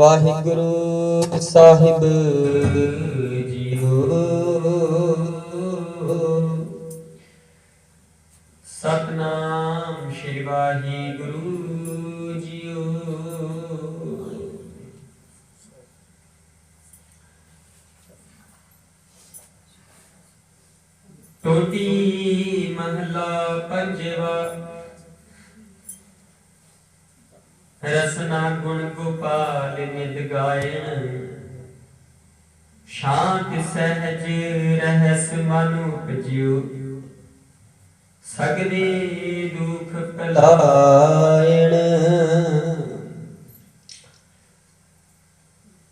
ਵਾਹਿਗੁਰੂ ਸਾਹਿਬ JIO. Satnam Shri Waheguru JIO. ਟੋਟੀ ਮਹਲਾ ਪੰਜਵਾ। ਰਸਨਾ ਗੁਣ ਗੋਪਾਲ ਨਿਦ ਗਾਇਣ, ਸ਼ਾਂਤ ਸਹਿਜ ਰਹਿਸ ਮਨ ਉਪਜਿਓ। ਸਗਲੇ ਦੁਖ ਪਲਾਇਣ,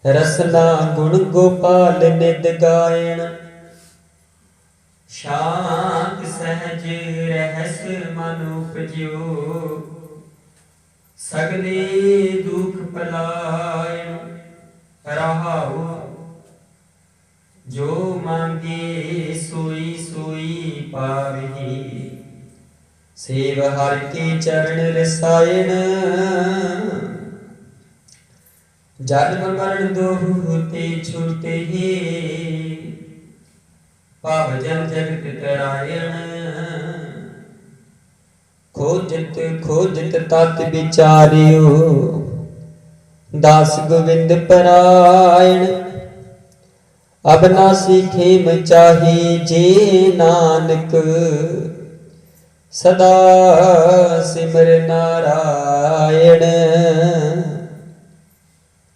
ਰਸਨਾ ਗੁਣ ਗੋਪਾਲ ਨਿਦ ਗਾਇਣ, ਸ਼ਾਂਤ ਸਹਿਜ ਰਹਿਸ ਮਨ ਉਪਜਿਓ। ਸਗਲੇ ਦੁਖ ਪਲਾਇਣ, ਰਹਾਉ ਜੋ ਮੰਗੇ ਸੋਈ ਸੋਈ ਪਾਵੀ। ਸੇਵ ਹਰਿ ਕੇ ਚਰਨ ਰਸਾਇਣ, ਜਨਮ ਮਰਨ ਦੋਹੁ ਤੇ ਛੁਟੇ। ਭਾਵ ਜਨ ਜਗਤ ਤਰਾਇਣ, ਖੋਜਤ ਖੋਜਤ ਤਤ ਵਿਚਾਰਿਓ। ਦਾਸ ਗੋਬਿੰਦ ਪਰਾਇਣ, ਅਬਨਾਸੀ ਖੇਮ ਚਾਹੀ ਜੇ ਨਾਨਕ। ਸਦਾ ਸਿਮਰ ਨਾਰਾਇਣ,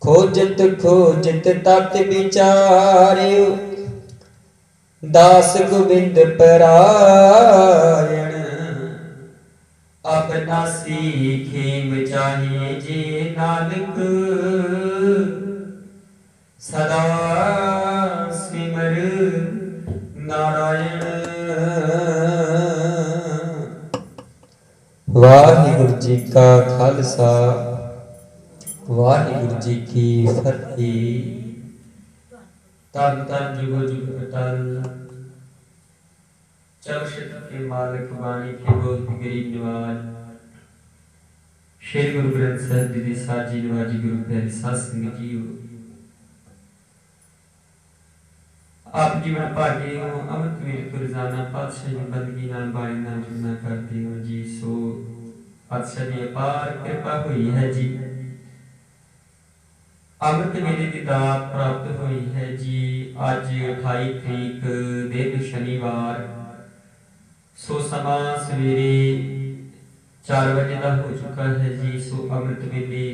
ਖੋਜਤ ਖੋਜਤ ਤਤ ਵਿਚਾਰਿਓ। ਦਾਸ ਗੋਬਿੰਦ ਪਰਾਇਣ, ਅਬਨਾਸੀ ਖੇਮ ਚਾਹੀ ਜੇ ਨਾਨਕ। ਸਦਾ ਸਿਮਰ ਨਾਰਾਇਣ। ਵਾਹਿਗੁਰੂ ਜੀ ਕਾ ਖਾਲਸਾ, ਵਾਹਿਗੁਰੂ ਜੀ ਕੀ ਫਤਿਹ। ਧੰਨ ਧੰਨ ਜੁਗੋ ਜੁਗ ਅਟਲ, ਚੌਸ਼ਟ ਕੇ ਮਾਲਕ ਬਾਣੀ ਕੇ ਬੋਧ ਗਰੀਬ ਨਿਵਾਜ। ਸ਼੍ਰੀ ਗੁਰੂ ਗ੍ਰੰਥ ਸਾਹਿਬ ਜੀ ਦੀ ਸਾਜੀ ਨਵਾਜੀ ਗੁਰੂ ਪਿਆਰੀ ਸਾਧ ਸੰਗਤ ਜੀਓ। ਆਪ ਜੀਵਨ ਭਾਗੇ ਹੋ, ਅੰਮ੍ਰਿਤ ਵੇਲੇ ਤੋਂ ਰੋਜ਼ਾਨਾ ਪਾਤਸ਼ਾਹ ਦੀ ਬੰਦਗੀ ਨਾਲ ਬਾਣੀ ਨਾਲ ਜੁੜਨਾ ਕਰਦੇ ਹੋ ਜੀ। ਸੋ ਪਾਤਸ਼ਾਹ ਦੀ ਅਪਾਰ ਕਿਰਪਾ ਹੋਈ ਹੈ ਜੀ। ਅੰਮ੍ਰਿਤ ਵੇਲੇ ਦੀ ਦਾਤ ਪ੍ਰਾਪਤ ਹੋਈ ਹੈ ਜੀ। ਅੱਜ 28 ਤਰੀਕ ਦਿਨ ਸ਼ਨੀਵਾਰ। ਸੋ ਸਮਾਂ ਸਵੇਰੇ 4 ਵਜੇ ਦਾ ਹੋ ਚੁੱਕਾ ਹੈ ਜੀ। ਸੋ ਅੰਮ੍ਰਿਤ ਵੇਲੇ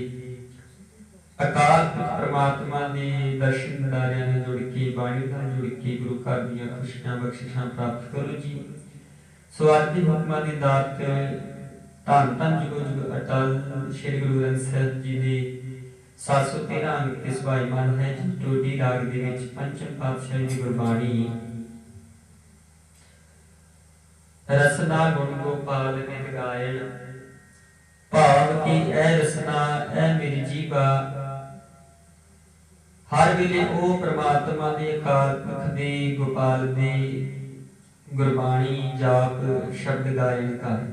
ਅਕਾਲ ਪੁਰਖ ਪ੍ਰਮਾਤਮਾ ਦੇ ਦਰਸ਼ਨ ਦਿਦਾਰਿਆਂ ਨਾਲ ਜੁੜ ਕੇ, ਬਾਣੀ ਨਾਲ ਜੁੜ ਕੇ ਗੁਰੂ ਘਰ ਦੀਆਂ ਖੁਸ਼ੀਆਂ ਬਖਸ਼ਿਸ਼ਾਂ ਪ੍ਰਾਪਤ ਕਰੋ ਜੀ। ਸੋ ਅੱਜ ਦੀ ਹੁਕਮਾਂ ਦੀ ਦਾਤ ਧੰਨ ਧੰਨ ਜੁਗੋ ਜੁਗ ਅਟਲ ਸ਼੍ਰੀ ਗੁਰੂ ਗ੍ਰੰਥ ਸਾਹਿਬ ਜੀ ਦੇ 713 ਅੰਗ ਤੇ ਸਵਾਈਮਾਨ ਹੈ ਜੀ। ਟੋਡੀ ਰਾਗ ਦੇ ਵਿੱਚ ਪੰਚਮ ਪਾਤਸ਼ਾਹੀ ਦੀ ਗੁਰਬਾਣੀ। ਰਸਨਾ ਗੁਣ ਗੋਪਾਲ ਨਿਤ ਗਾਇਣ, ਭਾਵ ਕਿ ਇਹ ਰਸਨਾ ਇਹ ਮੇਰੀ ਜੀਵਾ ਹਰ ਵੇਲੇ ਉਹ ਪ੍ਰਮਾਤਮਾ ਦੇ ਅਕਾਲ ਪੁਰਖ ਦੇ ਗੋਪਾਲ ਦੇ ਗੁਰਬਾਣੀ ਜਾਪ ਸ਼ਬਦ ਗਾਇਨ ਕਰ।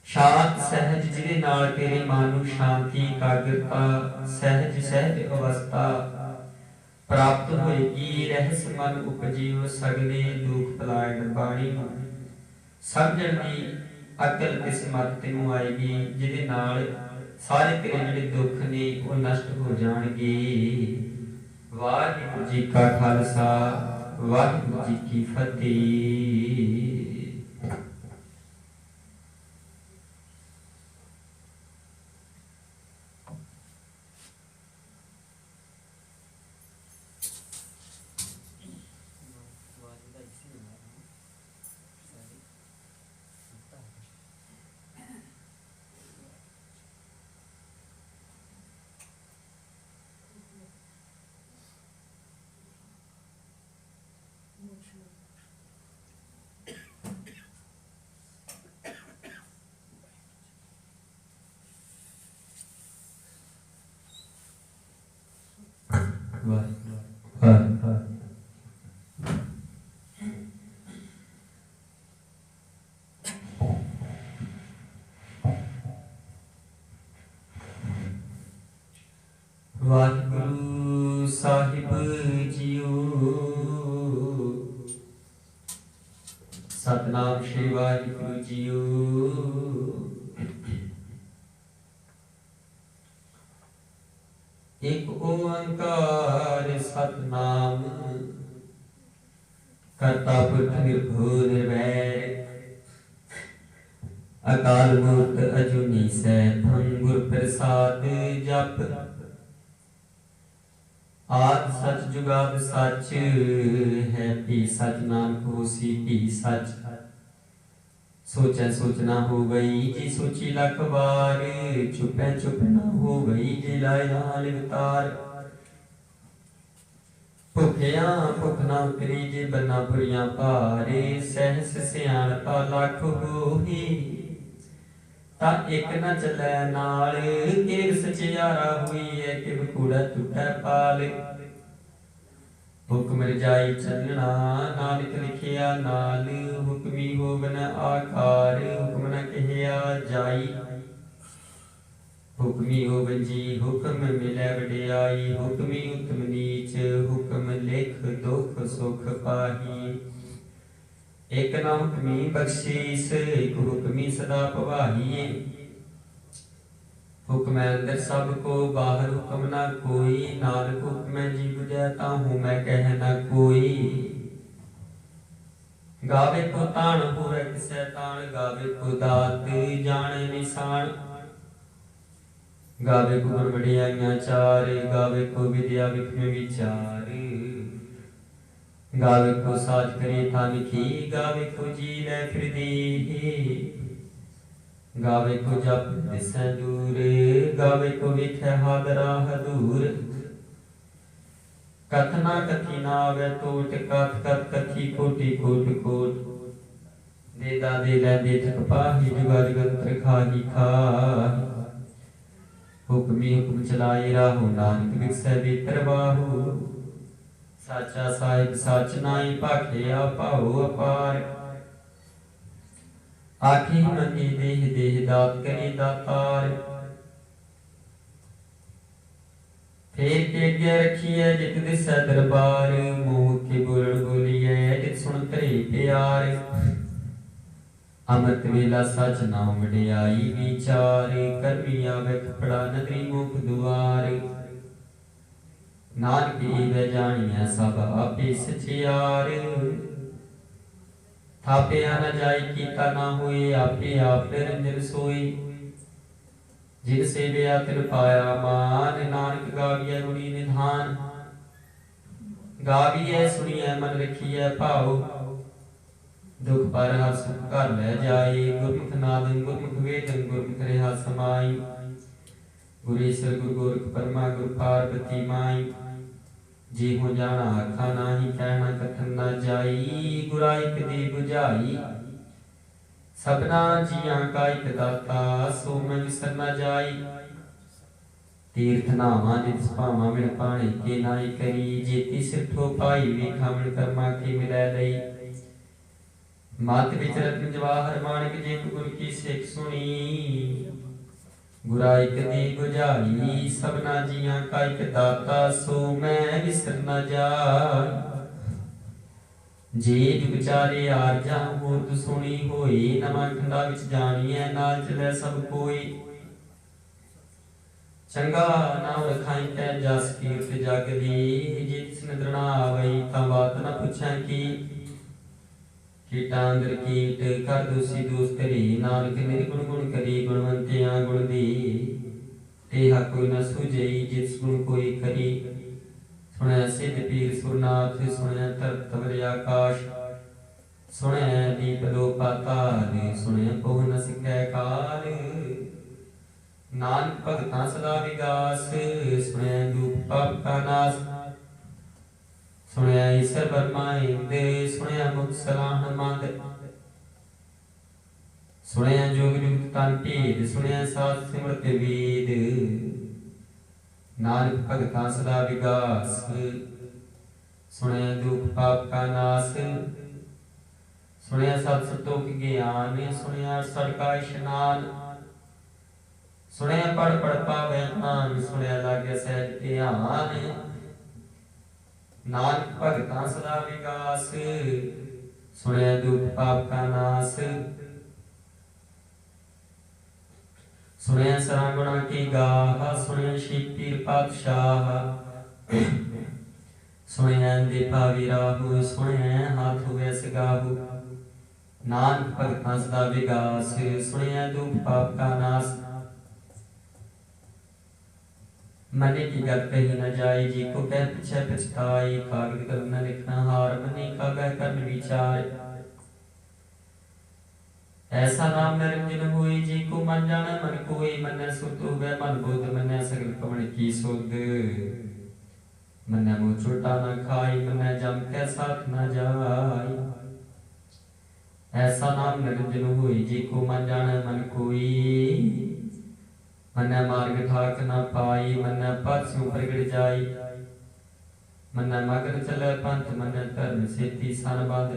ਸ਼ਾਂਤ ਸਹਿਜ ਜਿਹਦੇ ਨਾਲ ਤੇਰੇ ਮਨ ਨੂੰ ਸ਼ਾਂਤੀ ਇਕਾਗਰਤਾ ਸਹਿਜ ਸਹਿਜ ਅਵਸਥਾ ਪ੍ਰਾਪਤ ਹੋਏਗੀ। ਰਹਿਸ ਮਨ ਉਪਜੀਵ ਸਗਲੇ ਦੁਖ ਪਲਾਇਣ, ਬਾਣੀ ਨੂੰ ਸਮਝਣ ਦੀ ਅਕਲ ਤੇ ਸਮਰਥ ਤੈਨੂੰ ਆਏਗੀ, ਜਿਹਦੇ ਨਾਲ ਸਾਰੇ ਤੇਰੇ ਜਿਹੜੇ ਦੁੱਖ ਨੇ ਉਹ ਨਸ਼ਟ ਹੋ ਜਾਣਗੇ। ਵਾਹਿਗੁਰੂ ਜੀ ਕਾ ਖਾਲਸਾ, ਵਾਹਿਗੁਰੂ ਜੀ ਕੀ ਫਤਿਹ। साहिब जीओ। सतनाम श्री वाहिगुरु जीओ। एक ओंकार सतनाम करता पुरख निर्भो निर्वैर। अकाल मूर्त अजूनी सैभं गुर प्रसाद जप। आद सच जुगाद सच है पी सच नानक होसी पी सच। सोचै सोच ना हो गई जी सोची लख बार। चुपै चुप ना हो गई जी लाए नाल अवतार। भुखिया भुख ना उतरी जे बन्ना पुरियां भारे। सहस सियाणपा लख होही ता एक न चलै नाल। केर सचियारा हुई है कि कूड़ा टूटै पाल। हुक्म रजाई चलना नानक लिखिया नाल। हुक्मी होवन आकार हुक्म न कहिया जाई। हुक्मी होवन जी हुक्म मिलै वडियाई। हुक्मी उत्तम नीच हुक्म लिख दुख सुख पाही। एक न हुक्मी बख्शीस एक हुक्मी सदा भवाही। हुक्म अंदर सब को बाहर हुक्म ना कोई। नानक हुक्म जी बुझै ताहू मैं कह न कोई। गावे को तान होवे किसै तान। गावे को दात जाने निशान। गावे को गुण वडियाइयां चार। गावे को विद्या विख्म विचार। गावे को साज करे थान की। गावे को जी लै फिर दीही। गावे को जप दिसै दूर। गावे को विखै हादरा हदूर। कथना कथी ना आवे टोट। कथ कथ कथी कोटि कोट कोट। देदा दे लैंदे थक पाही। जुगा जुगंतर खाही खाही। हुक्मी हुक्म चलाए राहु नानक बिगसै बेतर बाहु। साचा साहिब सच नाई भाखे पाओ अपार। आखी मनी देह देह दात करे दातार। फेर के अगे रखिए जित दिसै दरबार। मोह के बोलण बोलिए जित सुन करे प्यार। अमृत वेला सच नाम वडियाई विचार। करमी आवे कपड़ा नगरी मुख दुआर। नानक ईवे जानिए सब आपे सचियार। थापिया न जाय कीता ना होए आपे आप निरंजन सोई। जिन सेविया तिन पाया मान। नानक गाविए गुणी निधान। गाविए सुनिए मन रखिए भाव। दुख पर हर सुख कर लै जाए। गुरमुख नादन गुरमुख वेदन गुरमुख रहा समाई। गुरेश्वर गुरु गोरख परमा गुरु पार्वती माई। जी हो जाना आखा नाही कहना कथन ना जाई। गुराइक दी बुझाई सबना जियां का इक दाता। सो मैं विसर न जाई। तीर्थ नावा जित भावा मिल पाने के नाई करी। जेती सिठो पाई वेखा मिल कर्मा के मिलै लई। मत विच रत्न जवाहर माणिक जेत गुर की सिख सुनी। गुराइक दी बुझाई सबना जियां का इक दाता। सो मैं विसर न जाई। जे जुग चारे आरजा मूर्त सुनी होई। नवा खंडा विच जानिए नाल चलै सब कोई। चंगा नाम रखाई तै जस कीर्त जग दी। जे तिस नदरना आवई तां बात न पुछै की। कीटा अंदर कीट कर दोषी दोष करी। नानक निर्गुण गुण करी गुणवंतियां गुण दी। तेहा कोई न सूझई जिस गुण कोई करी। सुनया सिद्ध पीर सुरनाथ सुनया तरत तवरे आकाश। सुनया दीप लो पाताल। सुनया पोह न सिकै काल। नानक भगतां सदा विगास। सुनया दुख पाप का नाश। सुनया ईश्वर ब्रह्मा इंद। सुनया मुख सलाहन मंद। सुनया जोग जुगत तन भेद। सुनया साध सिमरत वेद। नानक भगतां सदा विगास। सुनया दुख पाप का नाश। सुनया सत संतोख ज्ञान। सुनया सड़ का इशनान। सुनया पढ़ पढ़ पावे मान। सुनया लागे सहज ध्यान। नानक भगतां सदा विगास, सुने दुख पाप का नाश। सुने सरागुणा की गाह, सुने शिव पीर पातशाह। सुने दीपा विराहु, सुने हाथु वैस गाहु। नानक भगतां सदा विगास, सुने दुख पाप का नाश। मने की गत कही न जाई, जी को कह पिछे पछताई। कागद कलम न लिखना हार, मने कागह करन विचार। ऐसा नाम निरंजन हुई, जी को मन जाने मन कोई। मन्ने सुत हुए मन बुध, मन्ने सगल कमण की सुध। मन्ने मुँह छोटा न खाई, मन्ने जम के साथ न जाई। ऐसा नाम निरंजन हुई, जी को मन जाने मन कोई। मन्ने मार्ग ठाक न पाई, मन्ने परसों प्रगट जाई। मन्ने मगन चले पंथ, मन्ने धर्म सेती सन बंद।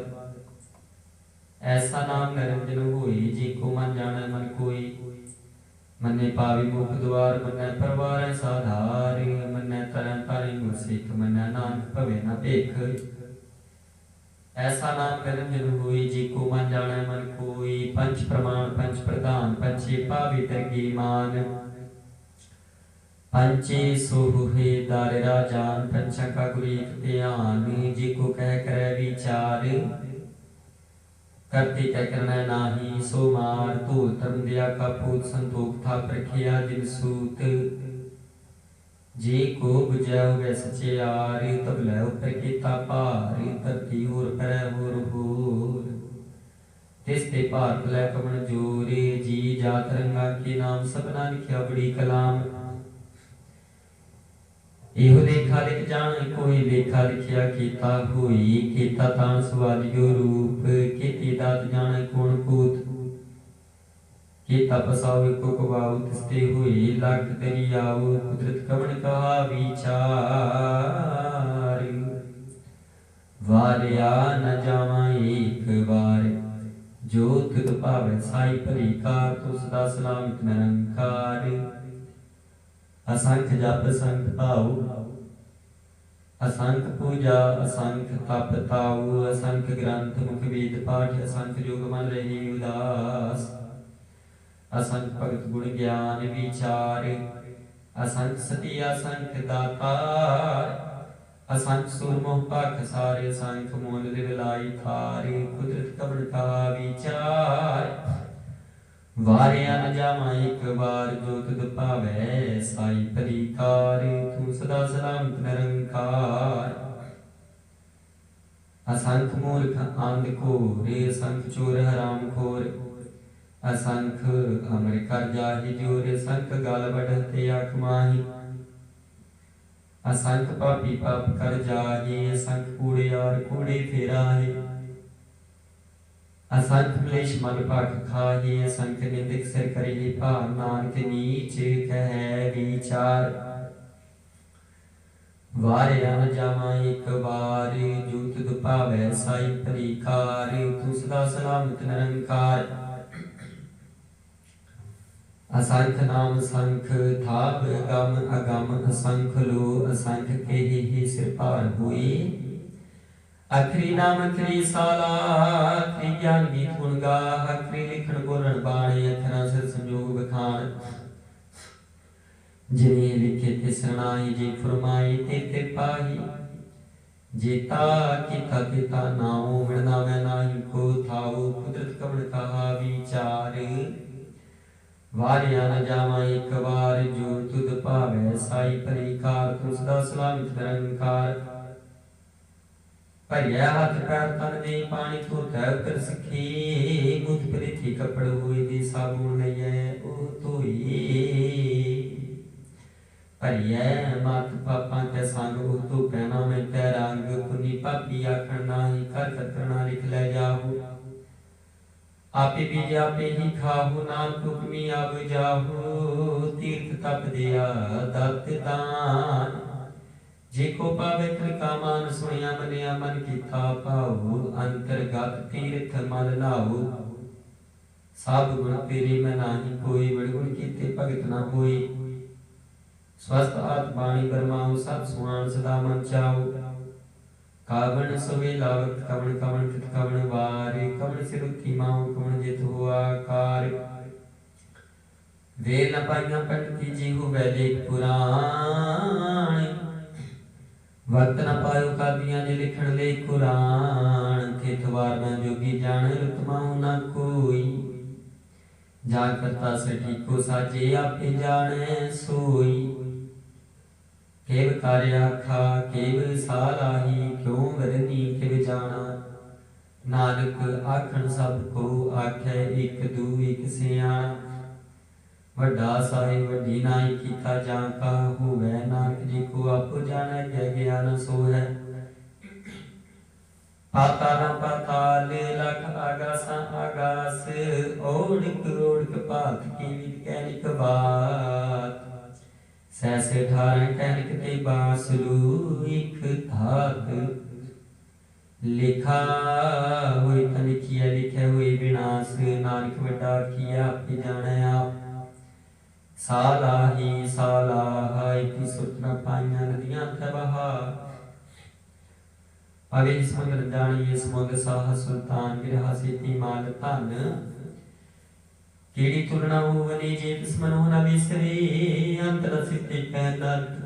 ऐसा नाम निरंजन होई, जी को मन जाने मन कोई। मन्ने पावी मुख द्वार, मन्ने परवार साधार। मन्ने तरह तारी मुसिक, मन्ने नानक भवे न भेख। ऐसा नाम निरंजन होई, जी को मन जाने मन कोई। पंच प्रमाण पंच प्रधान, पंचे पावी तरगी मान। पंचे सोहे दार राजान, पंचा का गुरीक ध्यान। जी को कह करे विचार, करते कह करना नाही सो मार। तो धर्म दिया का पूत, संतोख था प्रखिया दिन सूत। जी को बुझाओ वे सचियार, तब लै ऊपर कीता पार। धरती होर परै होर होर, तिसते भार लै कमण जोर। जी जात रंगा के नाम, सबना लिखिया बड़ी कलाम। एहो लेखा लिख जान, कोई लेखा लिखिया कीता होई। कीता तान सवालियो रूप, कीती दात जाने कौन कूत। कीता पसाओ को कवाऊ, तिसते हुई लाख दरियाऊ। कुदरत कवण कहा विचार, वारिया न जावा एक बार। जो तुद पावे साई भली कार, तू सदा सलामत निरंकार। असंख जप असंख भाऊ, असंख पूजा असंख तप ताऊ। असंख ग्रंथ मुख वेद पाठ, असंख जोग मन रही उदास। असंख भगत गुण ज्ञान विचार, असंख सती असंख दातार। असंख सुरमोह पाख सारे, असंख मोल दिवलाई थार। कुदरत कबड़ का विचार, वारिया न जावा एक बार। जो तुद पावै साई भली कार, तू सदा सलामत निरंकार। असंख मूर्ख अंध घोर, असंख चोर हराम खोर। असंख अमर कर जाहि जोर, असंख गाल बढ़ते आँख माही। असंख पापी पाप कर जाहि, असंख कूड़े और कूड़े फेराहे। असंख क्लेश मन पाख खाही, असंख निंदक सिर करिहि भार। नानक नीच कह विचार, वारिया न जावा एक बार। जो तुद पावै साई भली कार, तू सदा सलामत निरंकार। असंख नाम संख थाप गम अगम, असंख लो असंख केहि सिर पार हुई। अखरी नाम अखरी साला, अखरी ज्ञान गीत गुण गाह। अखरी लिखण बोलण बाणी, अखरा सिर संजोग बखान। जिने लिखे तिस रणाई, जे फुरमाई ते ते पाही। जेता कीता तेता नाऊ, मिलना मैं नाही को थाऊ। कुदरत कवण कहा विचार, वारिया न जावा एक बार। जो तुद पावै साई भली कार, तू सदा सलामत निरंकार। भरिया हाथ पैर तन दे, पानी धोतै उतर सखी। मुझ परीथी कपड़ हुई, दी साबुन लइयै ओ धोई। भरिया मत पापां ते संग, ओ धोपै ना मैं तै रंग। पुनी पापी आखण नाही, कर कतरना लिख लै जाहु। आपे बीज आपे ही खाहु, नानक हुक्मी आव जाहु। तीर्थ तप दिया दत्त दान, जे को पावे तिल का मान। सुनिया मनिया मन कीता भाऊ, अंतरगत तीर्थ मन नाऊ। सब गुण तेरे में नाही कोई, बड़ गुण कीते भगत न होई। स्वस्थ आत्माणी बरमाऊ, सत सुहान सदा मन चाऊ। कावण सोवे लावत कवण कवण तित कवण वार कवण सिरुथी माऊ कवण जित हुआ कार वेल न पाइया पंडिती जी हो वैदिक पुराण वक्त न पायो कादियां जे लिखण ले कुरान थितवार में जोगी जान रुतमाऊ न कोई जा करता सठी को साजे आपे जाने सोई केव कार्य आखा केव सालाही क्यों वरनी केव जाना नानक आखण सब को आखे एक दू एक सियाणा वड्डा साहिब वड्डी नाई कीता जा का होवे नानक जी को आप जाने के ज्ञान सो है पाताल पाताल लख आगासा आगास ओढ़क ओढ़क पात की विज्ञानिक बात सहस ठार कहनिक ते बासलू इक धात लिखा हुई तन किया लिखे हुए विनाश नानक वड्डा किया आपे जाने आप साला ही साला एक सुत्र पाइया नदियां थे बहा अवे समुद्र जानिए समुद्र साह सुल्तान गिरहा सीती माल धन केड़ी तुलना होवनी जे दुश्मन होना विसरे अंत न सिद्धि कहनत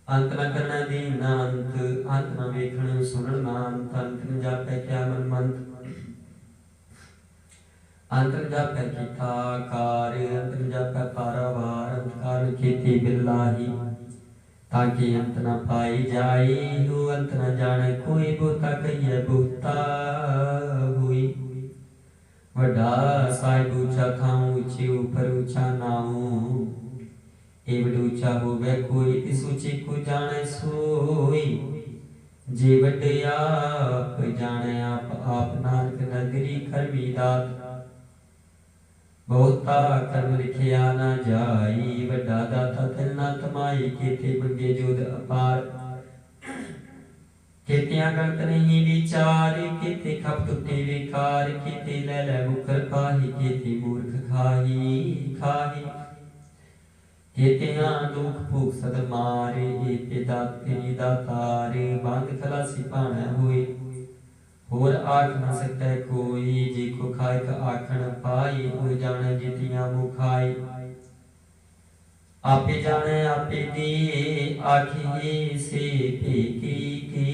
अंत न करना दीन अंत अंत न वेखण सुनन अंत अंत न जापै क्या मन मंत अंत न जापै किता कार अंत न जापै पारावार अंतकार खेती बिल्लाही ताकि अंत न पाई जाए हो अंत न जाने कोई बोता कहिए बोता हुई वड्डा साहिब ऊंचा थाऊं ऊंचे ऊपर ऊंचा नाऊं एवड ऊंचा होवे कोई तिस ऊंचे को जाने सोई जे वड्डे आप जाने आप नानक नगरी करमी दात बहुता कर्म लिखिया न जाई वड्डा दाता तिल न तमाई केते बंगे जोध अपार केतियां गणत नहीं विचार केते खप टुटे विकार केते ले ले मुकर पाही केते मूर्ख खाही खाही केतियां दुख भूख सद मारे एते दात तेरी दातारे बांध खलासी पाना हुए होर आख न सकै कोई जी को खाए का आखण पाई हो जाने जितियां मुखाई आपे जाने आपे दे आखी से फेकी के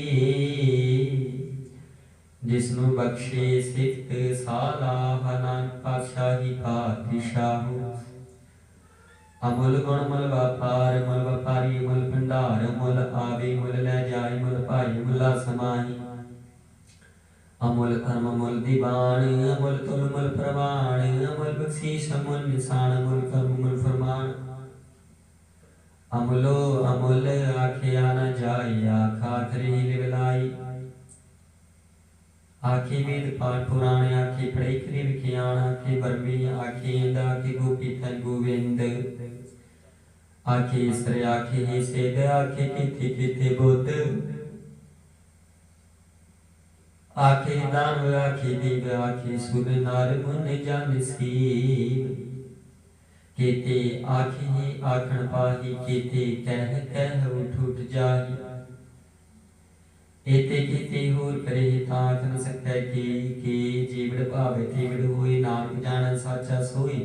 जिसनु बख्शे सिफ्त साला हनान पातशाही पातशाह अमुल गुण मुल व्यापार मुल व्यापारी मुल भंडार मुल आवे मुल ले जाए मुल भाई मुला समाही अमुल धर्म अमुल दीवान अमुल तुल मुल प्रमाण अमुल बख्शीश अमुल निशान अमुल कर्म अमुल फरमान अमुलो अमुल आखिया न जाई आखा खरी लिवलाई आखी वेद पाठ पुराण आखी पढ़े खरी विख्यान आखी बरमी आखी इंद आखी गोपी तन गोविंद आखी सर आखी ही सेद आखी किथे किथे बुद्ध आखे दान आखे देव आखे सुर नार मुन जान सीब केते आखे ही आखण पाही केते कह कह उठ उठ जाही एते केते होर करे ताक न सकै के जीवड़ भावे तेवड़ होए नानक जान साचा सोई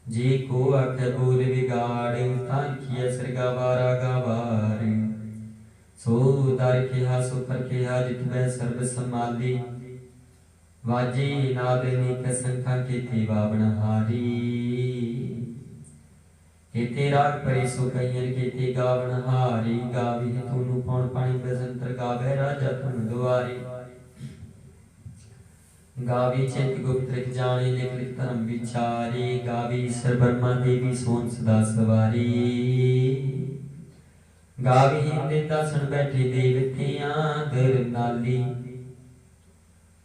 जे को आखे बोल बिगाड़ तान किया सरगा वारा गावार सो दर केहा सो कर केहा जितवै सर्व संभाली वाजे नाद अनेक संख्या केते बावण हारी केते राग परे सो कहियन केते गावण हारी गावी तूनु पौन पानी बसंतर गावे राजा तुम दुआरी गावी चित गुप्त लिख जाने लिख लिख धर्म विचारे गावी ईश्वर ब्रह्मा देवी सोन सदा सवारी गावी हिंदे दासन बैठे देवतियां दर नाली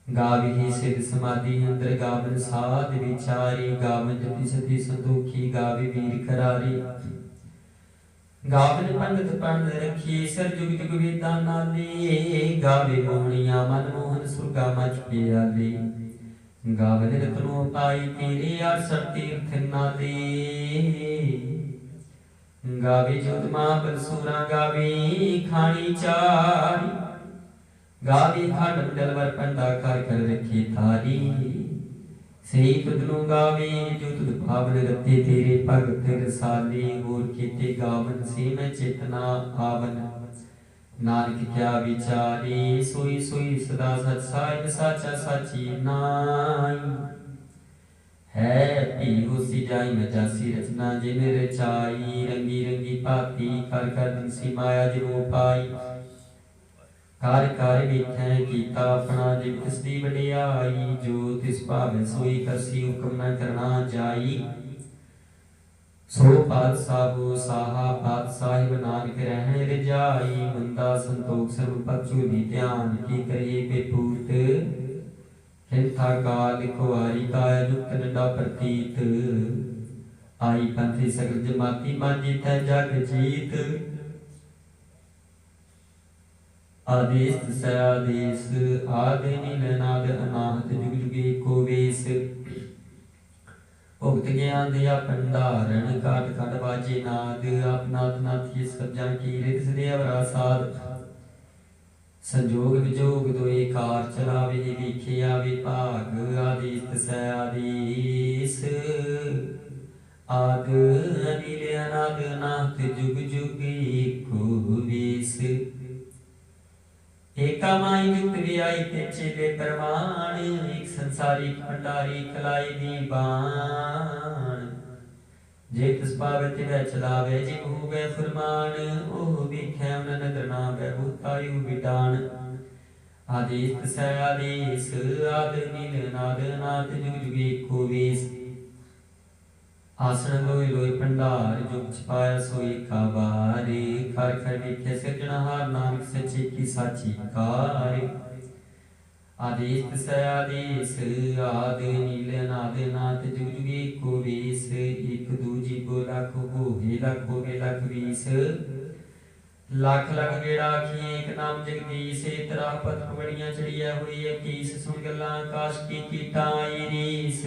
गावी ही सिद्ध समाधि अंदर गावन साध विचारी गावन जति सती संतोखी गावी वीर करारी गावन पंडित पंड रखी सर जुग जुग वेदा नाली गावे मोहनिया मनमोहन सुरगा मच पियाली गावन रतनो पाई तेरे आसर तीर्थ नाली गावे जोतमा बलसूरा गावे खानी चारी गावे खंड मंडल वर पंडा कर कर रखी थारी सही तुदनु गावे जो तुद पावन रते तेरे भगत रसाले होर केते गावन से मैं चेतना आवन नानक क्या विचारे सोई सोई सदा सच साहिब साचा साची नाई है पी होसी जाई मैं जासी रचना जिन रचाई रंगी रंगी भांति कर कर दिसी माया जिनो पाई कार कार वेखै कीता अपना जिव तिसदी वडियाई जो तिस भावे सोई करसी हुक्म न करना जाई सो पातशाह साहा पातशाहिब नानक रहन रजाई बंदा संतोख सर्व पक्षु दी ध्यान की करे बेपूत हिंथा काल खुआरी काया युक्त नडा प्रतीत आई पंथी सगल जमाती मांजी थे जग जीत आदेश सयादेश आदि नीलनाद अनाहत जुग जुगे को वेश भुगत ज्ञान दिया भंडारण काट काट बाजे नाद आपनाथ नाथी सब जन की रित सदैव साध संजोग विजोग दोए कार चलावे विखिया विभाग आदेश सयादेश आद अनिल अनाद अनाहत जुग जुग को वेश एका माई जुक्त वियाई ते चेले परमाण एक संसारी भंडारी कलाई दी बाण जे तिस पावे तिवै चलावे जे होवे फरमान ओह वेखै उन नदर ना बहुतायु विडान आदेश तसै आदेश आद नील नाद नाथ जुग जुगे को वेश आसन लोई लोई भंडार जुग छपाया सोई का बारे कर कर वेखे सिरजनहार नानक सच्चे की साची कार आदेश तसै आदेश आद नील नाद नाथ जुग जुगे को वेश एक दूजी को लख होवे लख वीस लख लख गेड़ा आखिए एक नाम जगदीश तरा पथ पगड़ियां चढ़िया हुई है कीस सुन गल्लां आकाश की कीटा आई रीस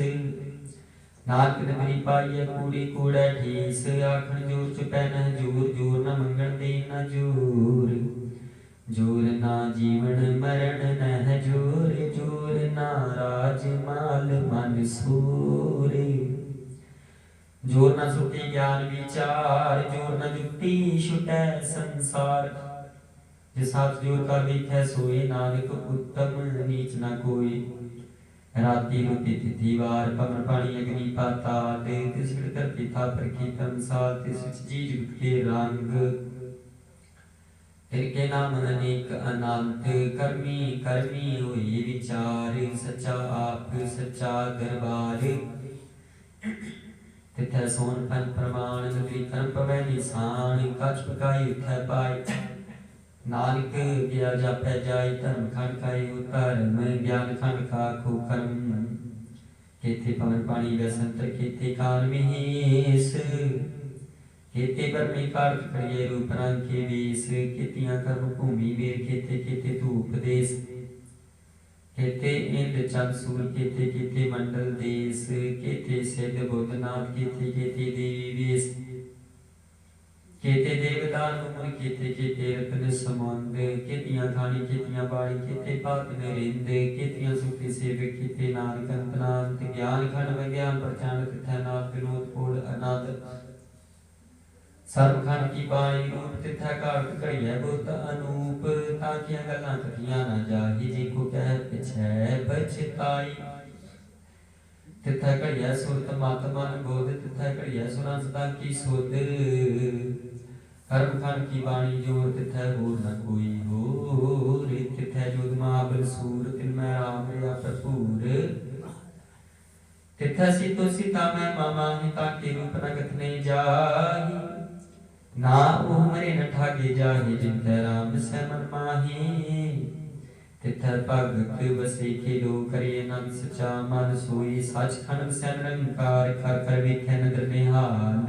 नानक ने मेरी पाई है कूड़ी कूड़ा ठीस आखन जोर चुपै न जोर जोर न मंगण दे न जोर जोर ना जीवन मरण न जोर जोर ना राज माल मन सूर जोर न सुखे ज्ञान विचार जोर न जुक्ति छुटै संसार जिस हाथ जोर का वेखै सोए नानक उत्तम नीच न कोई राती रुति तिथि वार पवन पानी अग्नि पाताल तिस धरती था प्रखी तमसाल तिस जी जुगत के रंग तिनके नाम अनेक अनंत कर्मी कर्मी हुई विचार सच्चा आप सच्चा दरबार तिथै सोन पन प्रमाण नगरी कर्म पवै निशान कछ पकाई उठै पाई नानक गया जापै जाय धर्म खंड खाई धर्म ज्ञान खंड खा खो कर्म केते पवन पानी व्यसंतर केते काल महेश केते बरमी कार्त करिए रूप रंग के वेश केतियां कर्म भूमि वीर केते केते धूप देश केते इंद्र चंद सूर केते केते मंडल देश केते सिद्ध बुद्धनाथ केते केते देवी वेश केते देवदान मुमन केते केते रत्न समुंद केतियां खानी केतियां बाड़ी केते पाक नरिंद केतियां सुखी सेवक केते नानक अंतनांत ज्ञान खंड विज्ञान प्रचंड तिथै नाथ विनोद कोड अनाद सर्व खंड की बाणी रूप तिथै काट घड़िया बुत अनूप ताकियां गल्लां कथियां ना जाही जी को कह पिछै पछताई तिथै घड़िया सुरत मत मन बोध तिथै घड़िया सुना सदा की सुध कर्म खंड की बाणी जोर तिथै होर न कोई होर तिथै जोधमा बलसूर तिनमै राम रहा भरपूर तिथै सीतो सीता मैं मामा हिता के रूप न कथने जाही ना ओह मरे न ठागे जाही जिनकै राम सै मन माही तिथै भगत बसे खेलो करे नंद सचा मन सोई सच खंड वसै निरंकार कर कर वेखै नदर निहाल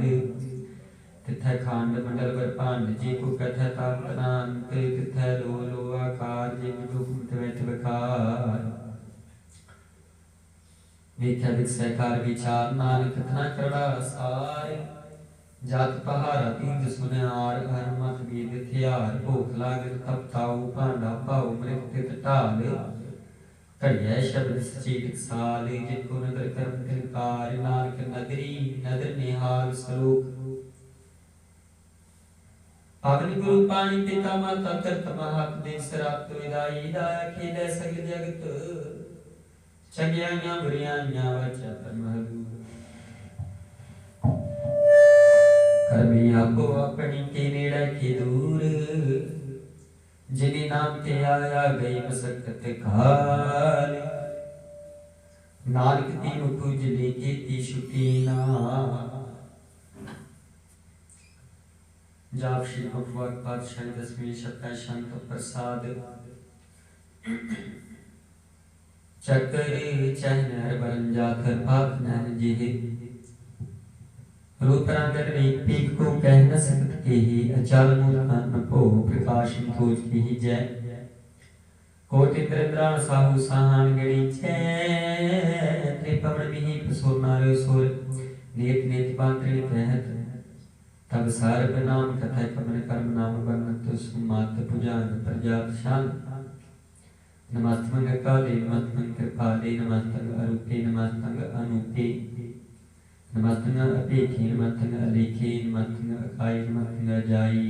तिथै खंड मंडल ब्रह्मांड जी को कथै तांतनांत तिथै लो लो आकार जी विदुख तिवैत विकार वेखै विकसै कार विचार नानक कथना करड़ा सार जात पहारा तीर्थ सुनिहार हनुमत बीत थियार भूख लागत तप ताऊ भांडा पाऊ मृत तित ढाल घड़िया शब्द सची टकसाल जिनको नगर कर्म तिनकार नानक नगरी नदर निहाल सलोक अग्नि गुरु पानी पिता माता करत महत दे सरात विदाई दाया खेले सगल जगत चंगियां बुरियां वचा परमहु करमी आपो अपनी के नेड़े के दूर जिन्हें नाम ते आया गई मसकत काल नानक ती मुख उजले के ती छुटी ना जाप श्री भगवत पातशाही दसवीं शतका शंख प्रसाद चक्कर चहनर बरन जाकर पाक नैन जिहे रूपरांगन एक पीक को कह न सकत के ही अचल मूर्खन को प्रकाश खोज की ही जय कोटि त्रिद्रा साहु सहान गणी जय त्रिपवन मिहि पसोर नारे सोर नेत नेत पांत्रि कहत तब सर्व नाम कथा कमन कर्म नाम बनत सुमात पुजान प्रजात शान नमस्तंग काले नमस्तंग कृपाले नमस्तंग अरूपे नमस्तंग अनूपे नमस्तंग अपेखे नमस्तंग अलेखे नमस्तंग अकाय नमस्तंग अजाई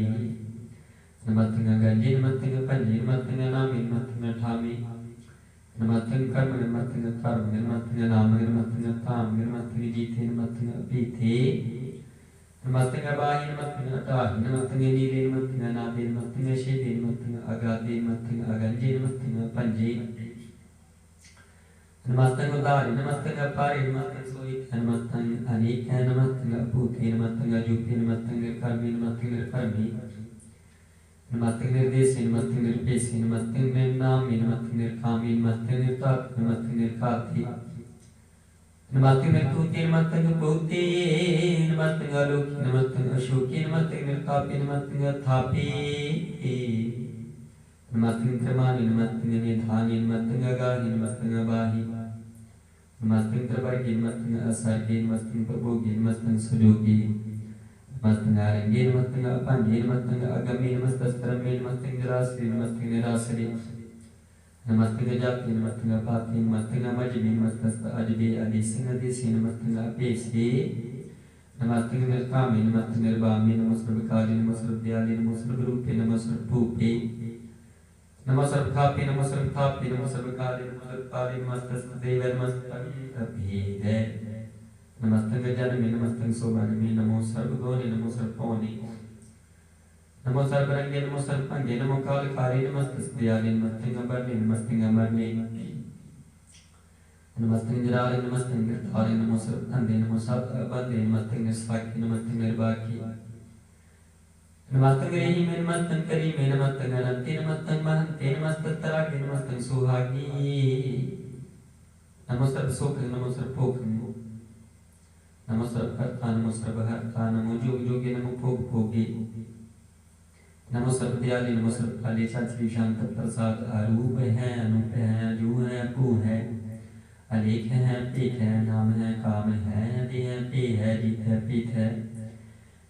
नमस्तंग गंजे नमस्तंग पंजे नमस्तंग नामे नमस्तंग ठामे नमस्तंग कर्म नमस्तंग कर्म नमस्तंग नाम नमस्तंग काम नमस्तंग जीते नमस्तंग अपेथे नमस्तंग बाहि नमस्तंग अटाहि नमस्तंग नीले नमस्तंग नादे नमस्तंग शेदे नमस्तंग अगाधे नमस्तंग अगंजे नमस्तंग पंजे नमस्तंग उदारि नमस्तंग अपारे नमस्तंग सोहित नमस्तंग अनेक नमस्तंग अपूते नमस्तंग अजूपे नमस्तंग कर्मे नमस्तंग निर्कर्मे नमस्तंग निर्देशे नमस्तंग निर्पेशे नमस्तंग निर्नामे नमस्तंग निर्कामे नमस्तंग निर्ताप नमस्तंग निर्काते नमस्तंग निर्तुते नमस्तंग भूते नमस्तंग आलोके नमस्तंग अशोके नमस्तंग निर्तापे नमस्तंग थापे नमस्तंग क्रमानि नमस्तंग निधानि नमस्तंग अगाहि नमस्तंग अबाहि नमस्तंग प्रवर्गे नमस्तंग असर्गे नमस्तंग प्रभोगे नमस्तंग सुजोगे नमस्तंग आरंगे नमस्तंग अपांगे नमस्तंग अगमे नमस्तस्त्रमे नमस्तंग निराश्रे नमस्तंग निराश्रे नमस्तंग जाति नमस्तंग पाति नमस्तंग मजबी नमस्तस्त अजबे अदिसिंग अदिसि नमस्तंग अपेसे नमस्तंग निर्कामे नमस्तंग निर्वामे नमस्तंग काले नमस्तंग दयाले नमस्तंग रूपे नमस्तंग भूपे नमस्तंग खापे नमस्तंग थापे नमस्तंग काले नमस्तंग पाले नमस्तस्त देव नमस्तंग अभेदे नमस्तंग जन्मे नमस्तंग सोबनमे नमो सर्वगुणे नमो सर्वपौने नमो सर्वरंगे नमो सर्वंगे नमो कालकारे नमस्तस्त्याले नमस्तंग अमरने नमस्तंग अमरने नमस्तंग जराले नमस्तंग गिरधारे नमो सर्वंदे नमो सर्वबंदे नमस्तंग निस्वाकी नमस्तंग निर्वाकी नमस्तंग रेहि में नमस्तंग करी में नमस्तंग अनंते नमस्तंग महंते नमस्ततरागे नमस्तंग सुहागी नमो सर्वसुख नमो सर्वभोग नमो सर्वकर्ता नमो सर्वहर्ता नमो जोग जोगे नमो भोग भोगे नमो सर्वदयाले नमो सर्वकाले चाचरी शांत प्रसाद अरूप है अनूप है अजू है अकू है अलेख है पेख है नाम है काम है दे है पे है जीत है पीत है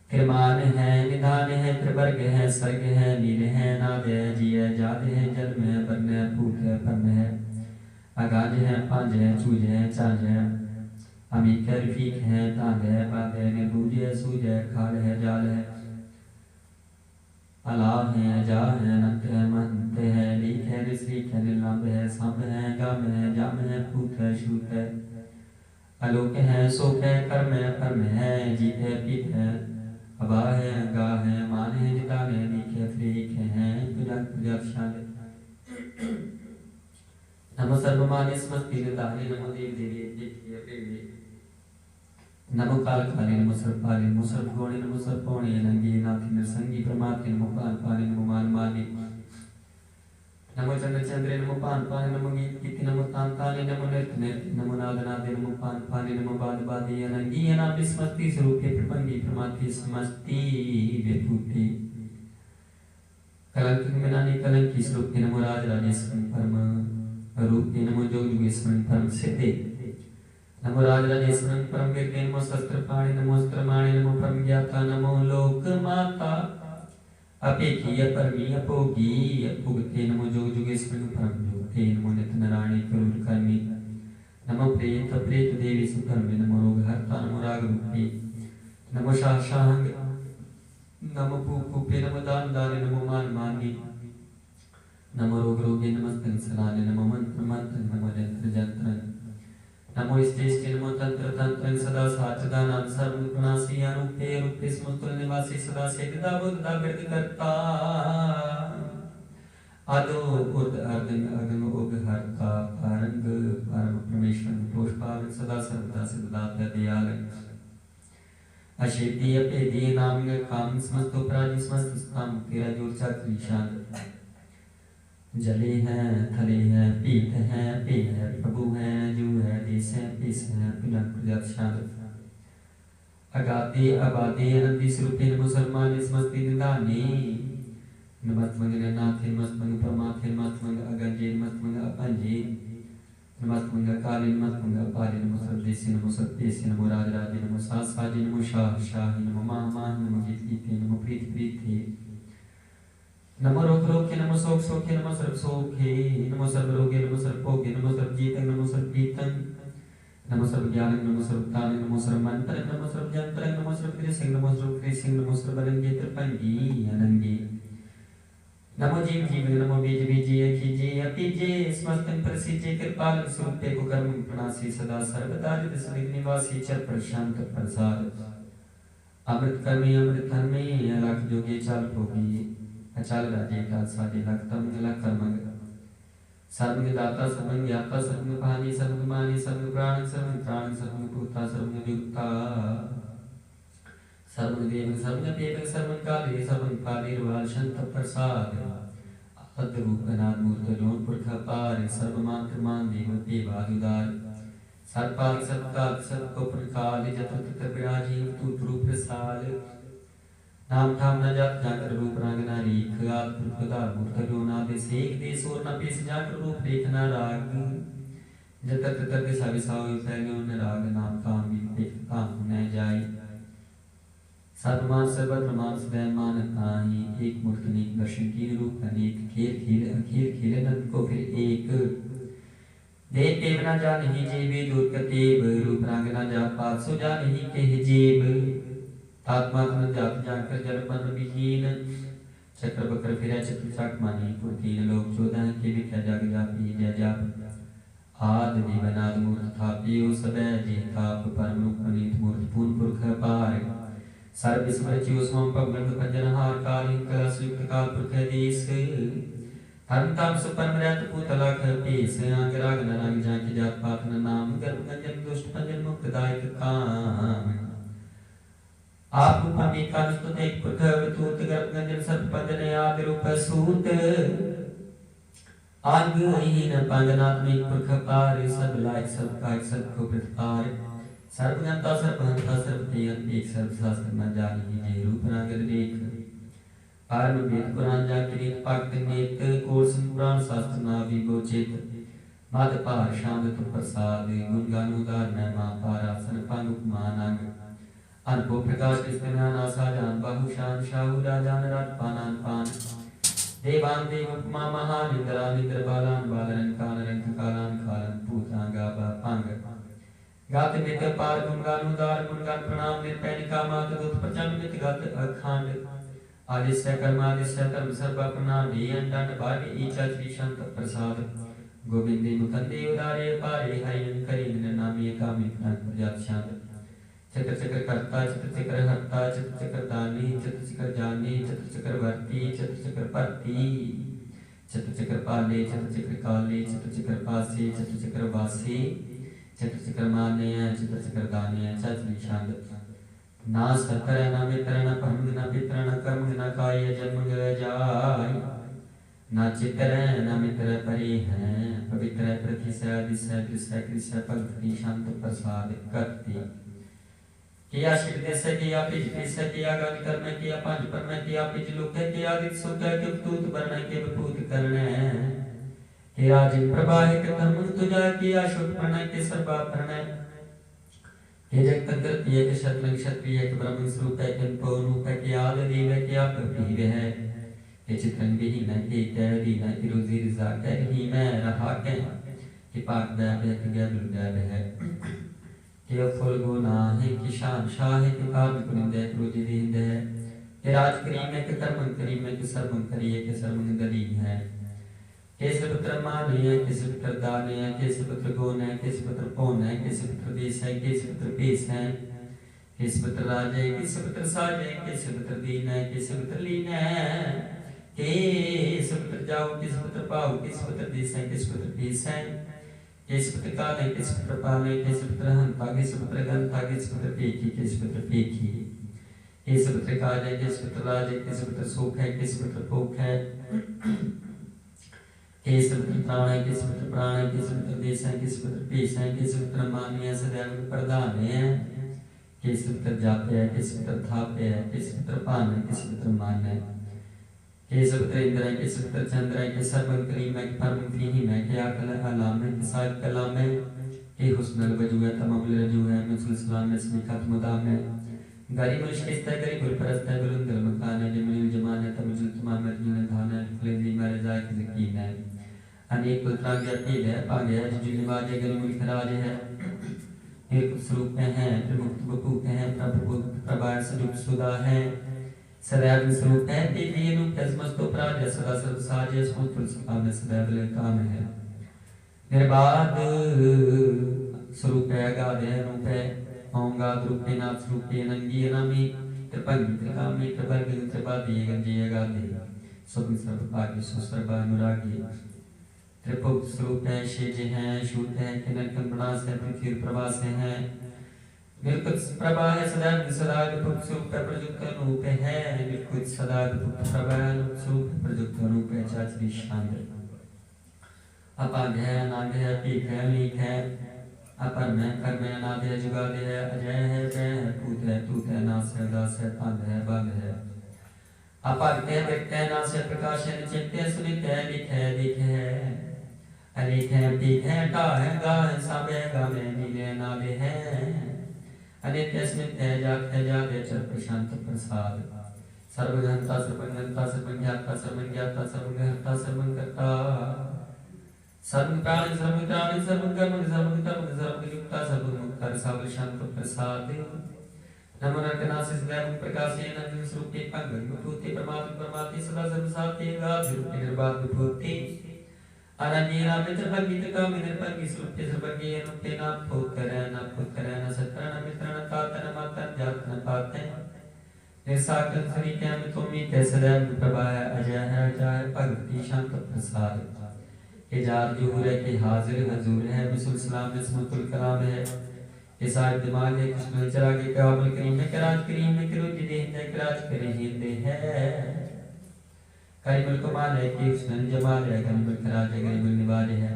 कृमान है निधान है त्रिवर्ग है सर्ग है नील है नाद है जी है जाद है जन्म है वर्ण है भूत है पर्ण है अगाज है पांज है चूज है चांज है अमीक है रफीक है तांग है बांध है निर्बूज है सूज है खाल है जाल है अलाह है जा है नंत है महंत है लीक है निश्रीक है निलंब है संभ है गम है जम है पूत है शूत है अलोक है शोक है कर्म है परम है जीत है पीत है अबा है गा है मान है निदान है नीक है फ्रीक है पुजन प्रजाशाल नमो सर्वमान्य स्मृति निदाने नमो देव देवी देखिए प्रेमी नमो काल काले नमो सर्वपाले नमो सर्वगुणे नमो सर्वपौणे नंगे नाथि नरसंगी प्रमात्मे नमो पान पाने नमो मान माने नमो चंद्र चंद्रे नमो पान पाने नमो गीत गीति नमो तान ताने नमो नृत्य नृत्य नमो नाद नादे नमो पान पाने नमो बाद बादे अनंगी अनादि स्मृति स्वरूपे प्रपंगी प्रमात्मे समस्ति विभूति कलंक मिलाने कलंकी स्वरूपे नमो राज राजेश्वर परम रूपे नमो जोग जोगेश्वर परम सिद्धे नमो राजराजेश्वरं परम कीर्ते नमो शस्त्र पाणि नमो स्त्रमाणि नमो परम ज्ञाता नमो लोक माता अपेखी परमी अपोगी अपुगते नमो जोग जोगेश्वरं परम जोगते नमो नित्य नारायणी करुण कर्मी नमो प्रेत प्रेत देवी सुकर्मे नमो रोग हरता नमो राग रूपे नमो शाशांग नमो पूपे नमो दान दाने नमो मान मानी नमो रोग रोगे नमस्तंग सलाने नमो मंत्र मंत्र नमो जंत्र जंत्र नमो इष्टेष्टे नमो तंत्र तंत्र सदा साचदानां सर्वगुणासी अरूपे रूपे समतुल निवासी सदा सेविदा बुद्धा विरत करता आदो उद अर्धन अगन उग हरता पारंग परम परमेश्वर पुष्पावन सदा सर्वदा सिद्धा दयाल अशेती अपेदी नाम काम समस्त प्राणी समस्त स्थान तेरा जोर चक्र शांत जले हैं थले हैं पीत हैं पे है प्रभु हैं जो है देश है पेश है पिलक प्रजात शांत अगाते अबादे अनंति स्वरूपे मुसलमान समस्ते निदाने नमस्तमंग नाथे नमस्तमंग परमाथे नमस्तमंग अगंजे नमस्तमंग अपंजे नमस्तमंग काले नमस्तमंग अपाले नमो सर्वदेशे नमो सत्तेशे नमो राजराजे नमो सासाजे नमो शाह शाही नमो महामान नमो गीत गीते नमो प्रीत प्रीते नमो रोग रोगे नमो शोक शोके नमो सर्व शोके नमो सर्व रोगे नमो सर्व भोगे नमो सर्व जीतंग नमो सर्व पीतंग नमो सर्व ज्ञानंग नमो सर्व तानंग नमो सर्व मंत्रंग नमो सर्व जंत्रंग नमो सर्व कृसिंग नमो सर्व कृसिंग नमो सर्व अनंगे त्रिपंगी अनंगे नमो जीव जीव नमो बीज बीजे अखिजे अपीजे समस्तंग प्रसिजे कृपाल स्वरूपे को कर्म प्रणासी सदा सर्वदा रित सनिध निवासी चर प्रशांत प्रसाद अमृत कर्मे अमृत धर्मे अलख जोगे चाल भोगी अचाल राजे का साजे लखतम लख कर्मंग सर्वज्ञ दाता सर्वज्ञ ज्ञाता सर्वज्ञ भानी सर्वज्ञ मानी सर्वज्ञ प्राण सर्वज्ञ प्राण सर्वज्ञ भूता सर्वज्ञ युक्ता सर्वज्ञ देव सर्वज्ञ देव सर्वज्ञ काले सर्वज्ञ काले रुवाल शंत प्रसाद अद रूप अनाद मूर्त लोन पुरख पार सर्वमात्र मान देव देवादुदार सर्वपाल सत्काल सत्को प्रकाल जत तत विराजीव तू रूप प्रसाद नाम ठाम न जात जाकर रूप रंग नारी खगात पुरखदार मूर्त लोना देश एक देश और न पेश जाकर रूप देखना राग जत तत दिशा विसाओ फैल्यो न राग नाम काम भी देख काम न जाय सर्वमान सर्वत्र मान सदै मान ताहि एक मूर्त अनेक दर्शन की रूप अनेक खेल खेल अखिल खेल नंद को फिर एक देव देव न जान ही जीवे दूत कतेब रूप रंग न जा पात सो जान ही के जेब आत्मा तन जात जाकर जल मन विहीन चक्र बक्र फिरा चक्र चाक मानी पुरतीन लोक चोदह के विख्या जग जापी जय जाप आद जीवनाद मूर्त थापी सबे जी थाप परम रूप पुनीत मूर्त पूर्ण पुरख पार सर्व स्मृति उसमं पवगंध पंजनहार कालीन कलश युक्त काल पुरख देश धर्म ताम सुपरम रत पूतलख पेश अंगराग नरंग जाके जात पात नाम गर्भ गंजन दुष्ट पंजन मुक्त दायक काम आप रूपमेका स्तुत एक पुरख तूत गर्भ गंजन सर्प पंजन आदि रूप सूत अंग हीन पंजनात्मिक पुरख पार सब लायक सब कायक सब को प्रतिपार सर्वज्ञता सर्वहंता सर्वतेयन एक सर्व शास्त्र न जानी जे रूप नागर देख परम वेद पुराण जाके भक्त नेत कोर पुराण शास्त्र ना विभोचित मद पार शांत प्रसाद गुण गान उदार मा पारासन पंग मानंग अनुभव प्रकाश कृष्ण आशा जान बाहु शान शाहु राजान राज पानान पान देवान देव उपमा महान इंद्रा निद्र बालान बालन कान रंग कालान खालन पूता गाबा पंग गात मित पार गुणगान उदार गुणगान प्रणाम निर्पैनिका मात दूत प्रचंड मित गात अखंड आदिश्य कर्मादिश्य धर्म सर्व प्रणाम दंड भाग्य ईचा श्री शांत प्रसाद गोविंदे मुकंदे उदारे पारे हरिन करीन नामी कामी प्रजात शांत चक्र चक्र कर्ता चक्र चक्र हर्ता चक्र चक्र दानी चक्र चक्र जानी चक्र चक्र वर्ती चक्र चक्र परती चक्र चक्र पाले चक्र चक्र काले चक्र चक्र पासे चक्र चक्र वासे चक्र चक्र माने चक्र चक्र दाने चक्र शांत ना सतर न मित्र न परम न पित्र न कर्म न काय जन्म जाय ना चित्र न मित्र परि है पवित्र प्रतिशय दिशय दिशय कृष्ण भक्ति शांत प्रसाद करते किया शिवदेश किया पिज देश किया गान कर्म किया पांच परम किया पिज लोक किया दित सुख के तूत वर्ण के विभूत कर्ण किया जिन प्रवाहिक धर्म तुझा किया शुभ प्रणय के सर्वाभरण हे जगत प्रिय के शतरंग क्षत्रिय के ब्रह्म स्वरूप है के रूप है के आदि देव है के आप प्रिय है हे चित्रंग विहीन है के कह दीन है कि रोजी रिजा कह ही मैं रहा के पाक बैब है कि गैब बैब है के फुल गुना है कि शान शाह है कि काल कुनिंद है रोजी दीन है के राज करीम है कि कर्म करीम है कि सर्वं करिए के सर्वं दलीन है केस पुत्र मान है केस पुत्र दान है केस पुत्र गोन है केस पुत्र पौन है केस पुत्र देश है केस पुत्र पेश है केस पुत्र राज है केस पुत्र साज है केस पुत्र दीन है केस पुत्र लीन है केस पुत्र जाओ केस पुत्र पाओ केस पुत्र देश है केस पुत्र पेश है केस पुत्र काल है केस पुत्र पाल है केस पुत्र हंता केस पुत्र गंता केस पुत्र पेखी केस पुत्र पेखी केस पुत्र काल है केस पुत्र राज है केस पुत्र सुख है केस पुत्र भोग है केस पुत्र प्राण है केस पुत्र प्राण है केस पुत्र देश है केस पुत्र पेश है केस पुत्र मान्य है सदैव प्रधान है केस पुत्र जाप्य है केस पुत्र थाप्य है केस पुत्र पान है केस पुत्र मान है केस पुत्र इंद्र है केस पुत्र चंद्र है केस सर्वं करीम है परम फीहिम है के अकल अलाम है के साल कलाम है के हुस्न वजू है तमाम रजू है मिसल सलाम है स्मिखत मुदाम है गरी मुश्किस्त है गरी गुलपरस्त है बुलंद मकान है जमीन जमान है तमजुल तमाम मदीन धान है फुलेंदी मारे जाए की यकीन है अनेक पुत्रा ज्ञाति है पागे है जो निवाज है गरी मुल्क राज है एक स्वरूप है प्रमुख बपूक है प्रभु प्रभार स्वरूप सुधा है सदैव स्वरूप है ये रूप है समस्तो प्राज सदा सर्व साज है समस्त सुखाम सदैव काम है निर्बाध स्वरूप है गाद है रूप है होंगा रूपे नाथ रूपे नंगी नामी त्रिपंगी त्रिकामी त्रिवर्ग त्रिपादी गंजी गादे सब सर्व भाग्य सुसर्व अनुरागी त्रिपुक स्वरूप है शेज है शूट है किन्नर कंपणास है पृथ्वी प्रवास है निर्कुत प्रभा है सदैव सदा विपुक्त स्वरूप है प्रयुक्त रूप है निर्कुत सदा विपुक्त प्रभा स्वरूप है प्रयुक्त रूप है चाचरी शांत अपाग है अनाग है पीक है लीक है अपर में कर्म है अनाद है जुगाद है अजय है जय है तूत है नास है दास है तांग है बाग है अपाग है व्यक्त है नास है प्रकाश है निचित है सुनित है लिख है दिख है अलिख है पीक है टा है गा है सब है गा में नीले नादे है अनित्य स्मित है जात है चल प्रशांत प्रसाद सर्वघंता सर्वज्ञता सर्वज्ञाता सर्वज्ञाता सर्वघंता सर्वकर्ता सर्व प्राणी सर्व प्राणी सर्व कर्म सर्व कर्म सर्व युक्ता सर्व मुक्ता सर्व शांत प्रसाद नमो नरकनासी सदैव प्रकाशे नंद स्वरूपे पंगन विभूति परमात्म परमात्म सदा सर्व साथे गाध रूपे निर्बाध विभूति अनन्य नाम त्रिपंगित काम निर्पंगी स्वरूपे सर्वज्ञ रूपे न पुत्र न सत्र न मित्र न तात न माता जात न पाते निसाकल सरी क्या में तुम ही कैसे सदैव प्रभा है अजय है अजय भगवती शांत प्रसाद के जार जूर है के हाजिर हजूर है बिसुल सलाम में समतुल कलाम है के साथ दिमाग है कृष्ण चरा के काबल करीम है कराज करीम है करो जिदे है कराज करे हिंदे है करीमुल कमाल है कि कृष्ण जमाल है करीमुल कराज है करीमुल निवाज है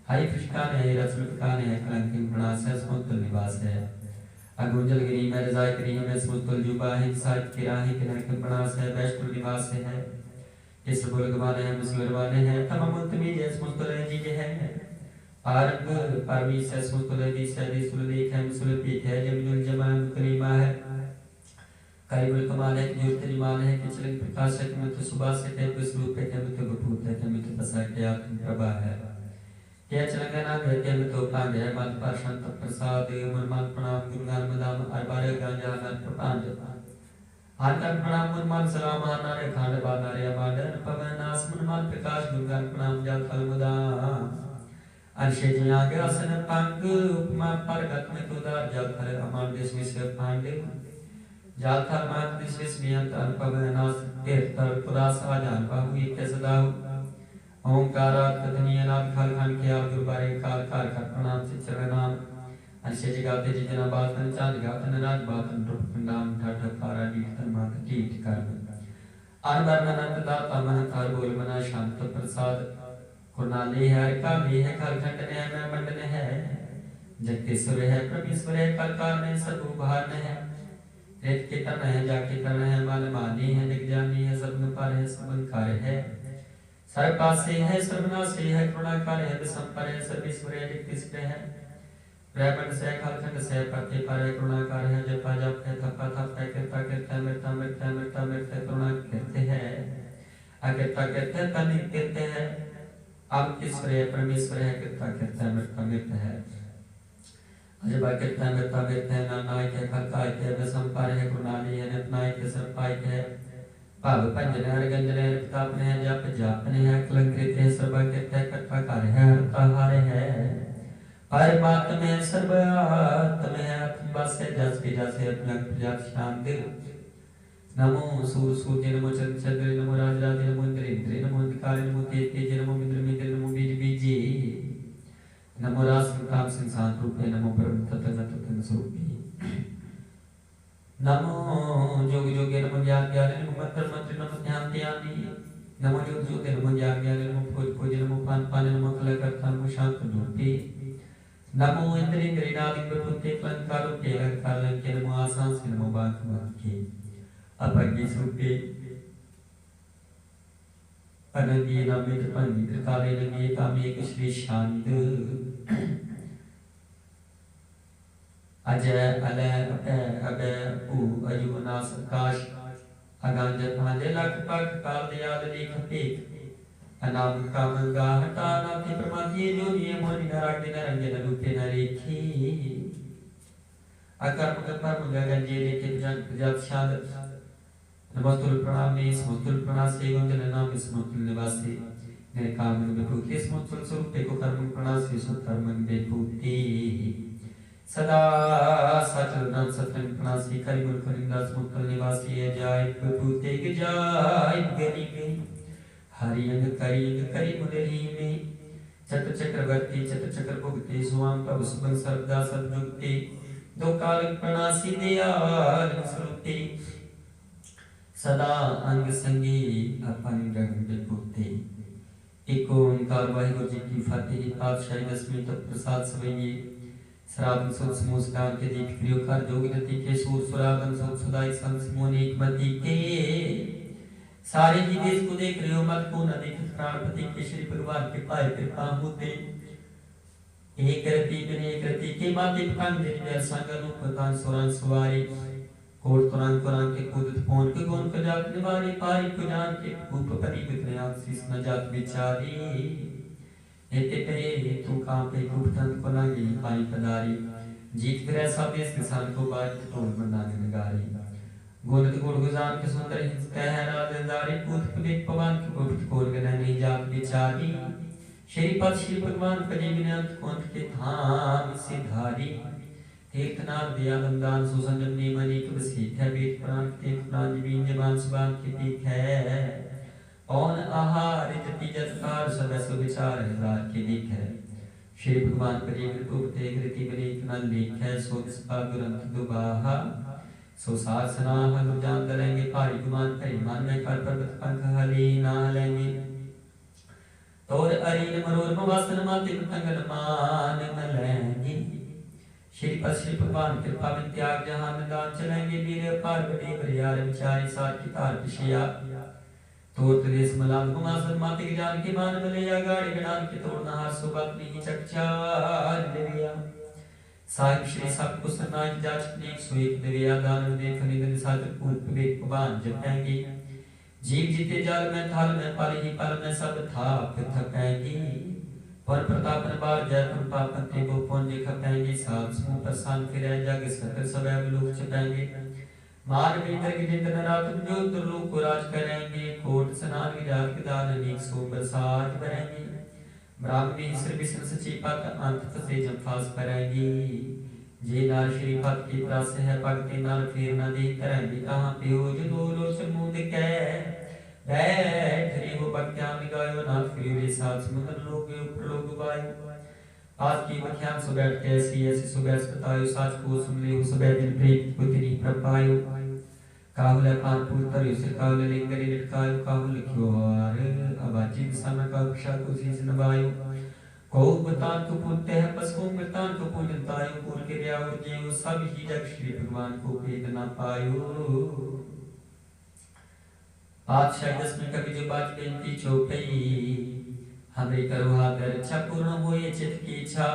हाई फुशकान है रसूल कान है कलंकिम प्रणास है समतुल निवास है अगुंजल गिरी में रजाई करीम है समतुल जुबा है साथ किरा है कलंकिम प्रणास है वैष्णव निवास है इस बुलगवाने हैं मुस्लिमाने हैं तमाम तमी जैस मुस्तले जी है आरंभ परमी से मुस्तले दी सदी सुलेख है मुस्लिम पीठ है जमीनुल जमान करीमा है करीबुल कमाल है ज्योति निमान है किचलन प्रकाश है में तो सुबह से है तो स्वरूप है में तो भूत है में तो प्रसाद है आत्म प्रभा है क्या चलंगना है में तो पांग है मत पर शांत प्रसाद मन प्रणाम गुरुगान मदाम अरबारे गांजा नर प्रपांज आनंद प्रणाम मुनमान सलाम आनारे खांड बानारे अमादर पवन नास मुनमान प्रकाश गुणगान प्रणाम जात फल मुदा अंशे जिया के आसन पंग उपमा परगत में तुदार जात फल अमान देश में से पांडे जात फल मान देश में स्मियंत अन पवन नास तीर्थर पुरास आजान बाहु एक सदाहु ओंकारात कथनीय नाथ खाल खान के आल गुरुबारे काल काल का प्रणाम से चरनाम अंशे जगाते जितना बातन चांद गातन राज बातन रुपनाम ठाठ पारा नीतन मात टीठ कर्म अनबर अनंत दाता महतार बोल मना शांत प्रसाद कुनाले है का ले है खलखंड ने मैं मंडन है जगदीश्वर है परमेश्वर है कलकार ने सर्व भान है रेत के तन है जाके तन है मान मानी है दिग्जानी है सब पर है सबकार है सर्वपासे है सर्वनाश है करुणाकार है संपर है सर्वेश्वर है जगदीश्वर है ब्रह्मंड से खलखंड से पति पर करुणाकार है जपा जप है थपा थप है कृता कृत्य मृता मृत्य मृता मृत्य करुणा कहते हैं अकृता कहते तनि कहते हैं अब ईश्वर है परमेश्वर है कृता कृत्य मृता मृत्य है अजबा कृत्य मृता मृत्य है नानाय के खलकाय के विसंपार है करुणाली है निपनाय के सरपाय के भाव भंजन है गंजन है प्रतापन है जप जापन है कलंकृत है सर्व कृत्य कर्ता कार्य है हरता हारे है परमात्म है सर्वात्म है बस है जस के जैसे अपना प्रजात शांति नमो सूर्य नमो चंद्र नमो राज नमो इंद्र नमो अंधकार नमो तेज नमो मित्र नमो बीज बीजी नमो रास काम संसार रूपे नमो परम तत्व स्वरूपे नमो जोग जोगे नमो ज्ञान ज्ञान नमो मंत्र मंत्र नमो ध्यान ध्यानी नमो योग योग नमो ज्ञान ज्ञान नमो खोज खोज नमो पान पान नमो कला करता नमो शांत रूपे नमो इंद्र इंद्रिनादि प्रभुते अलंकारो के अलंकार के नमो आसान से नमो बांक बांक के अपज्ञ स्वरूपे अनंगी नामे पंडित काले लगे कामे एक श्री शांत अजय अलय अपय अभय उ अयुनास आकाश अगंज भांजे लख पख काल दयाल लेख पेख अनाम काम गाहटा नाथि प्रमादी जो नियम मोनि नरक नरंगे रूपे नरेखी अकर्म कर्म गगन जे लेके प्रजात शाद नमस्तुल प्रणामे समस्तुल प्रणासे गुंजन नाम समस्तुल निवासी निर्काम विभूति समस्तुल स्वरूपे को कर्म प्रणासे सुकर्म विभूति सदा सचल सतरंग प्रणासी करिमुल करिंदा समस्तुल निवासी जाय विभूति के जाय गरी गई हरियंग करी मुदरी में चक्र चक्रवर्ती चक्र चक्र भुगते सुवाम प्रभु सुबन सर्वदा सद्युक्ते दो काल प्रणासी दयाल स्वरूपे सदा अंग संगी अपन रंग बिलकुते एक ओंकार वाहिगुरु जी की फतेह पातशाही दसवीं तक प्रसाद सवैये श्रावण सुद समूह दान के दीप प्रियो कर जोगिनति के सूर सुरागन सुद सुदाई संग समोनी एकमति के सारे ही देश को देख रहे हो मत को न देख प्राणपति के श्री भगवान के पाए कृपा होते एक रति बिने एक रति के माते पंग जिन संग रूप तान सुरन सुवारी कोट तुरंग कुरंग के कूदत फोन के गुण को जात निवारी पारी को जान के रूप परि विक्रयां शीस न जात विचारी एते पे तू काम पे गुप्तन को लगी पाई पदारी जीत ग्रह सब देश किसान को बात टोल बनाने नगारी गुण गुजान के सुंदर कह राजदारी पूत पुलिक पवन के गुप्त कोल गना नहीं जात विचारी श्रीपद श्री भगवान पजी विनंत कुंत के धाम सिधारी तीर्थनाथ दयानंदान सुसंजम निमनि कुबसीत है वेद प्राण तीर्थ प्राण जमीन जबान सुबान की तीर्थ है पौन आहार जति जतकार सब सो विचार हजार की दीख है श्री भगवान परी विरूपते कृति बनेक न लेख है सो दिसपा दुरंत दुबाहा सो सासना हनु जान दलेंगे पारी गुमान करी मन में कर पर्वत पंख हली ना लेंगे तोर अरीन मरोर मवासन माते पतंगन मान न लेंगे श्री श्री भगवान कृपा में त्याग जहां में दान चलेंगे वीर पार बड़ी बरियार विचारी सार की तार पिशिया तोर देश मलाल गुमासन माते की जान की मान मिले या गाड़ी गणान की तोड़ना हार सुबत नहीं चकचार देविया साहिब श्री सब कुछ नाच जाच नेक सुएक देविया दान देख निधन सात्र पूत विवेक पवान जपेंगे जीव जीते जाल में थाल में पाली ही पाल में सब था फिर थपेंगी पर प्रतापन बार जय पापन ते वो पुंज खपेंगे सात समूह प्रसान फिरे जग सकल सबे लोक चपेंगे मार भीतर की जिंद नरात जो दुर्लोक को राज करेंगे कोट स्नान विराट के दान अनेक सो बरसात भरेंगे ब्राह्मणी सिर विष्णु सची पत अंत से जंफास करेंगे जे नार श्री पद की प्रास है भक्ति नार फिर न दे करेंगे कहां पे हो जो दो लोचन मुंद के बैठ रे वो भक्त्यां निगायो नाथ फिरे साथ समुद्र लोक ऊपर लोक वायु आज की मख्यान सो बैठ के ऐसी ऐसी सुबह बतायो साच को सुन ले उस सुबह दिन प्रेम को तेरी प्रपायो काहुल पान पुत्र उसे काहुल लिंगरी लटकायो काहुल क्योर अबाजी समय का अक्षा को सीस नवायो को बतान को पूजते हैं बस को बतान को पूजतायो कुल के रिया और जीव सब ही जग श्री भगवान को भेद न पायो पातशाही दसवीं कवि जो बात बेनती चौपई हमरे करो हादर इच्छा पूर्ण हो ये चित की इच्छा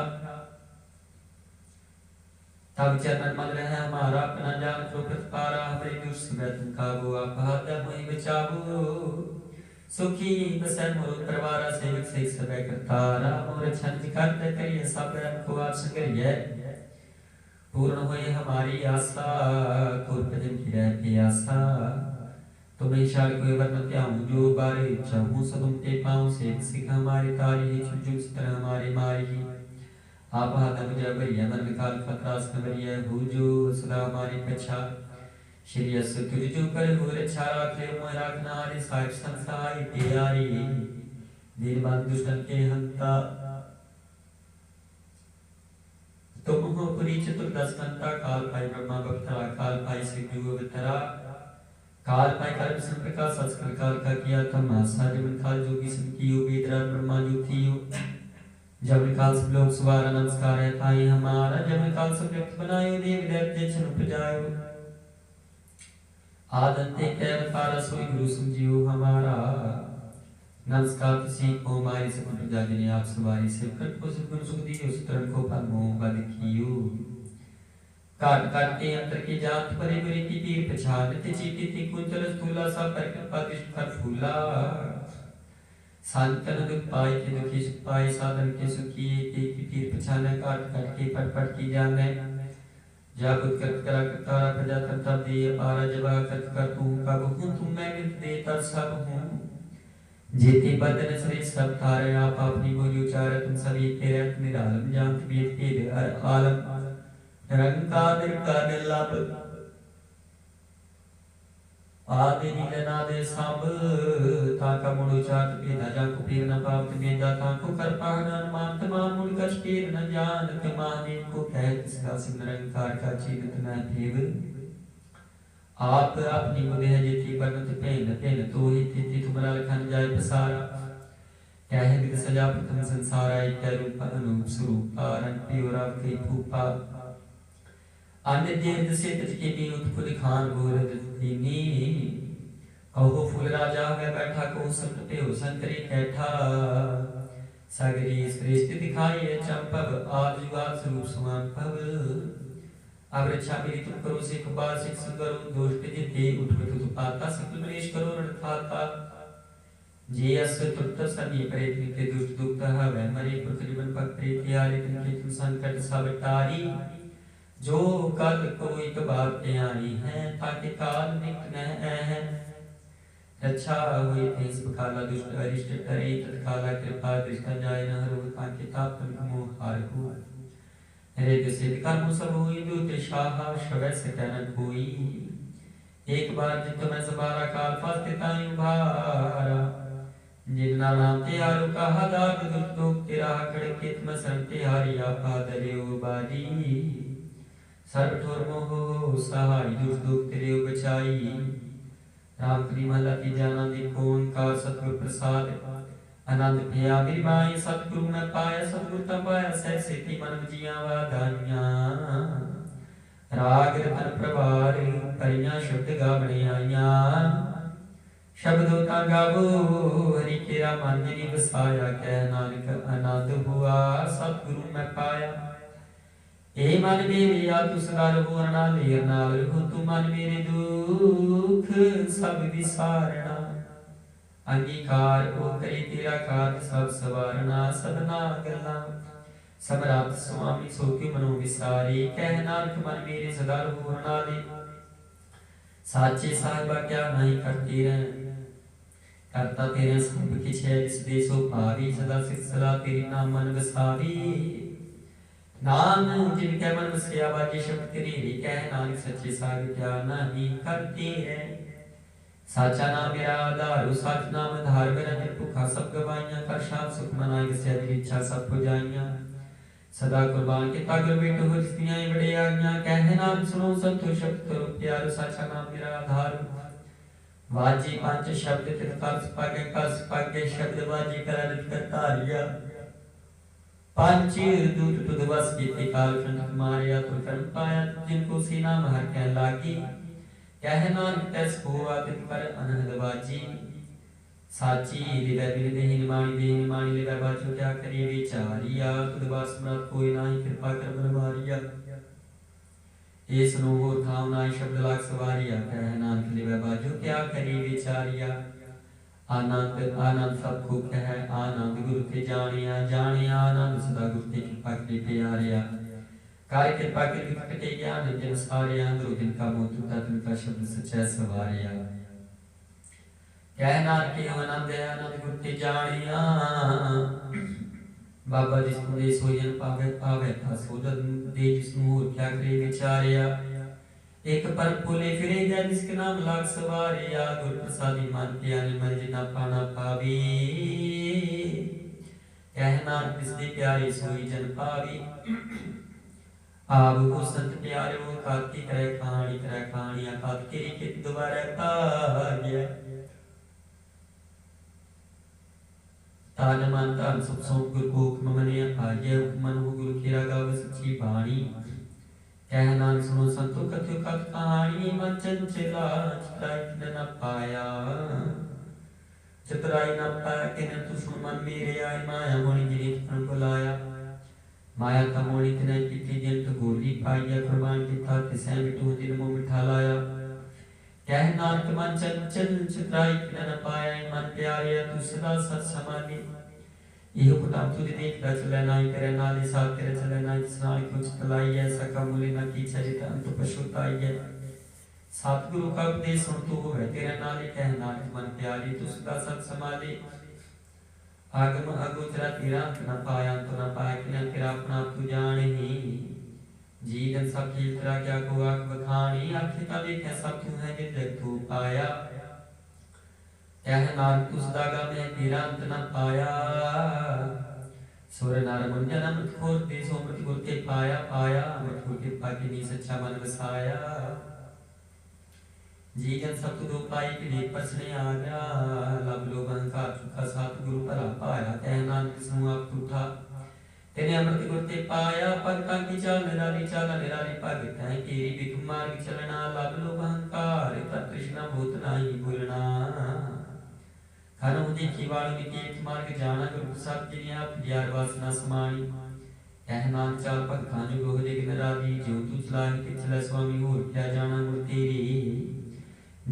तब चरण मल रहे हमारा अपना जान को प्रतिपारा हमारी दुष्ट काबू आप मोहि बचाबो सुखी बसै मोर परवारा सेवक से सब करतारा मोर छंद करते करिए सब को आप संगरिए पूर्ण होए हमारी आशा कुरपजन की रहती आशा तुम्हें शाल को वरन त्याऊं जो बारे चाहूं सब तुम ते पाऊं से सिख हमारी तारी चुन चुन स्तर हमारी मारी आप हाथम जब यमन काल खतरास नवरिय भूजो सदा हमारी पछा श्री अस तुझ जो कर हो रक्षा राखे मोह राखना हरि साहिब संसाई प्यारी दीनबंधु दुष्टन के हंता तुम हो पुरी चतुर्दश घंटा काल पाई ब्रह्मा बप्तरा काल पाई श्री जुग अवतरा काल पाई कर्म संप्रकाश संस्कृत काल का किया तम आसा जमन काल जोगी संकियो वेदरा ब्रह्मा जो थियो जब काल सब लोग सुवारा नमस्कार है ताई हमारा जब काल सब व्यक्त बनायो देव दैत्य छन उपजायो आदंते कैव तारा सोई गुरु समझियो हमारा नमस्कार किसी को हमारी सब प्रजा जने आप सवारी से कट को सब गुरु सुख दियो सुतरण को पद्मो बद कियो काट काट के अंतर की जात परे परे की तीर पछाड़ ते चीती ती कुंचल स्थूला सा पर कृपा दृष्टि कर फूला संतन दुख पाए के दुखी सुख पाए साधन के सुखी ते की तीर पछाड़ काट काट के पट पट की जाने जब उत्कर्ष करा करतारा प्रजा करता दे पारा जब कर्त कर तू कब हूँ तुम मैं विद दे तर सब हूँ जेते बदन श्री सब तारे आप अपनी बोली उचार तुम सभी तेरे निरालम जानत वेद के आलम निरंकार का निलाप आदि नीलनादे सब ताका मुड़ उचार पे न जा को पीर न पाप में जाता को कर पाहन मान तमाम मुड़ कछ पीर न जान के माने को कहत इसका सिंह निरंकार का चीरत न देव आप अपनी बुद्धि है जेती बनत पेन पेन तो ही तिति तुमरा लखन जाय पसारा कह विद सजा प्रथम संसार आय के रूप अनूप स्वरूप आरन पियोरा के फूपा अन्य देव से तज के भी उत्पुल खान गोरद दीनी कहो फूल राजा है बैठा को संत पे हो संतरी कैठा सगरी श्रेष्ठ दिखाई चंपव आद जुगाद स्वरूप समान पव अब रक्षा मेरी तुम करो से कुपार से सुंदर दोष पे जिते उठ बैठो तो पाता सकल मनीष करो रणथाता जे अस तुरत सभी प्रेत नित्य दुष्ट दुख हवै मरे पुरख जीवन पग प्रीति हारे तिनके तुम संकट सब टारी जो कल कोई कबार के आई है ताकि काल निक न है रक्षा हुई थे इस काला दुष्ट अरिष्ट करे तत्काला कृपा दृष्टा जाय न हरो ताकि ताप मोह हार हो रे दिसे कर्म सब हुई दूत शाह शवै सकन कोई एक बार जित में सबारा काल फास्ते ताई भारा जितना नाम ते आरु कहा दाग दुष्ट दुख तेरा खड़े कित में संते हारी आपा दरियो बाजी सर्वठोर मोह सहाय दुष्ट दुख तेरे बचाई राम करी महला की जाना देखो ओंकार सतगुरु प्रसाद आनंद भया मेरी माई सतगुरु में पाया सतगुरु तब पाया सहसे ती मन जिया वादानिया राग रतन प्रभार परिया शब्द गावने आया शब्दों का गावो हरि केरा मन जिनी बसाया कह नानक आनंद हुआ सतगुरु में पाया ए मन मेरे या तु सदा रहो नाले नाल रहो तू मन मेरे दुख सब विसारना अंगीकार को करे तेरा कार्य सब सवारना सदना गला समरात स्वामी सो के मनो विसारे कह नानक मन मेरे सदा रहो नाले साचे साहिबा क्या नहीं करते रह करता तेरे सब किछ है इस देशो पारी सदा सिख सदा तेरी नाम मन वसावी नाम जिनके मन बसिया बाजी शब्द तेरी कह नानक सच्चे साग क्या नहीं करते हैं साचा नाम मेरा आधार साच नाम धार मेरा जिन भूखा सब गवाइयां कर शाम सुख मनाई से इच्छा सब पुजाइयां सदा कुर्बान के तागर बेट हो जिसनियां बड़े आज्ञा कह नाम सुनो संतो शब्द करो प्यार साचा नाम मेरा आधार वाजी पांच शब्द तिरकार सपागे का सपागे शब्द वाजी करत करतारिया पांच दूत तुदवस की काल खंड मारिया तो कर्म पाया जिनको सीना महर कह लागी कह नानक तैस हुआ तिन पर अनहद बाजी साची लिवै बिरदे निमाणी दे निमाणी लिवै बाजो क्या करिए विचारिया तुदवास मत कोई नाही कृपा कर मारिया इस होर थाम नाई शब्द लाग सवारिया कह नानक लिवै बाजो क्या करी विचारिया आनंद आनंद सब खूब कह आनंद गुरु ते जानिया जानिया आनंद सदा गुरु ते कृपा करे प्यारिया कार्य कृपा के विकट के ज्ञान जन सारिया अंदरो दिन का मोतु तत्व का शब्द सच्चा सवारिया कह नानक आनंद आनंद गुरु ते जानिया बाबा जिसको दे सोयन पावे पावे था सोदन दे जिसनु और क्या करे विचारिया एक पर पुले फिरे गया जिसके नाम लाग सवारिया गुरु प्रसादी मान किया निर्मल जिना पाना पावी कहना किसने प्यारे सोई जन पावी आप को संत प्यारे वो काती करे कहानी आकात के लिए दोबारा पाया तान मानता सब सोम गुरु को ममनिया आगे मन हो गुरु की रागाव सच्ची बाणी कहना सुनो संतो कथ्यो कथ कहानी मन चंचला चित्राई न पाया चित्राई न पाया कि न तू सुन मन मेरे आए माया मोनी जिने तुम बुलाया माया का मोनी तिने पीती जन तो गोली पाया कुर्बान की था तिसे मिटू जिन मो मिठा लाया कहना मन चंचल चित्राई न पाया मन प्यारे तू सदा सत समानी यह कुटाम तुझे देखता चले नाई तेरे नाली साथ तेरे चले नाई स्नान कुछ तलाई है सका मूली न की चरित अंत पशुताई है सतगुरु का उपदेश सुन तू है तेरे नाली कहना मन प्यारी तू सदा सत समाली आगम अगोचरा तेरा न पाया तो न पाया कि तेरा अपना तू जाने ही जी जन सब खेल तेरा क्या को आग बखानी आखिर तब एक ऐसा तू है जिन जग तू पाया कह नानक तू सदागा में तेरा अंत न पाया सुर नार मुंजन अमृत खोर देश अमृत गुर के पाया पाया अमृत गुर के पाके नी सच्चा मन वसाया जी जन सब तू दो पाई के लिए पसने आ गया लब लो अहंकार चुका सात गुरु भला पाया कह नानक समूह आप टूटा तेने अमृत गुर ते पाया भगतां की चाल निराली भगत है केरी बिख मार्ग चलना लब लो अहंकार तत् तृष्णा भूत नाही भूलना खन देखी वाली तीर्थ मार्ग जाना गुरु प्रसाद जी ने आप ज्ञान वासना समानी कहना चाल भगतां जो गोह दे नराली जो तू चला के चला स्वामी होर क्या जाना गुर तेरी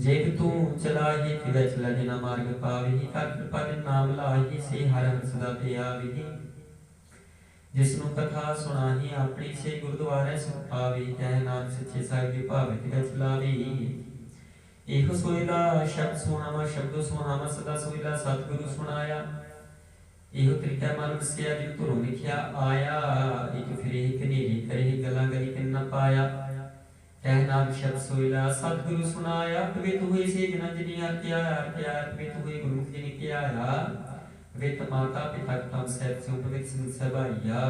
जेब तू चला ही कि चला जिना मार्ग पावे कर कृपा जिन नाम लाही से हर हर सदा ते आवे जिसनु कथा सुनाही अपनी से गुरुद्वारे सुख पावी कह नानक सच्चे साहिब भावे ते चलावी एहो सोइला शब्द सुनावा शब्द सुनावा सदा सोइला सतगुरु सुनाया एहो तरीका मानुष से जिन तो लिखिया आया एक फिर एक नेरी करे गला गली के न पाया कह नानक शब्द सोइला सतगुरु सुनाया पवित्र हुए से जिना जिनी क्या पवित्र हुए गुरमुख जिनी क्या वित माता पिता तम सैत से उपवित सिंह सभाइया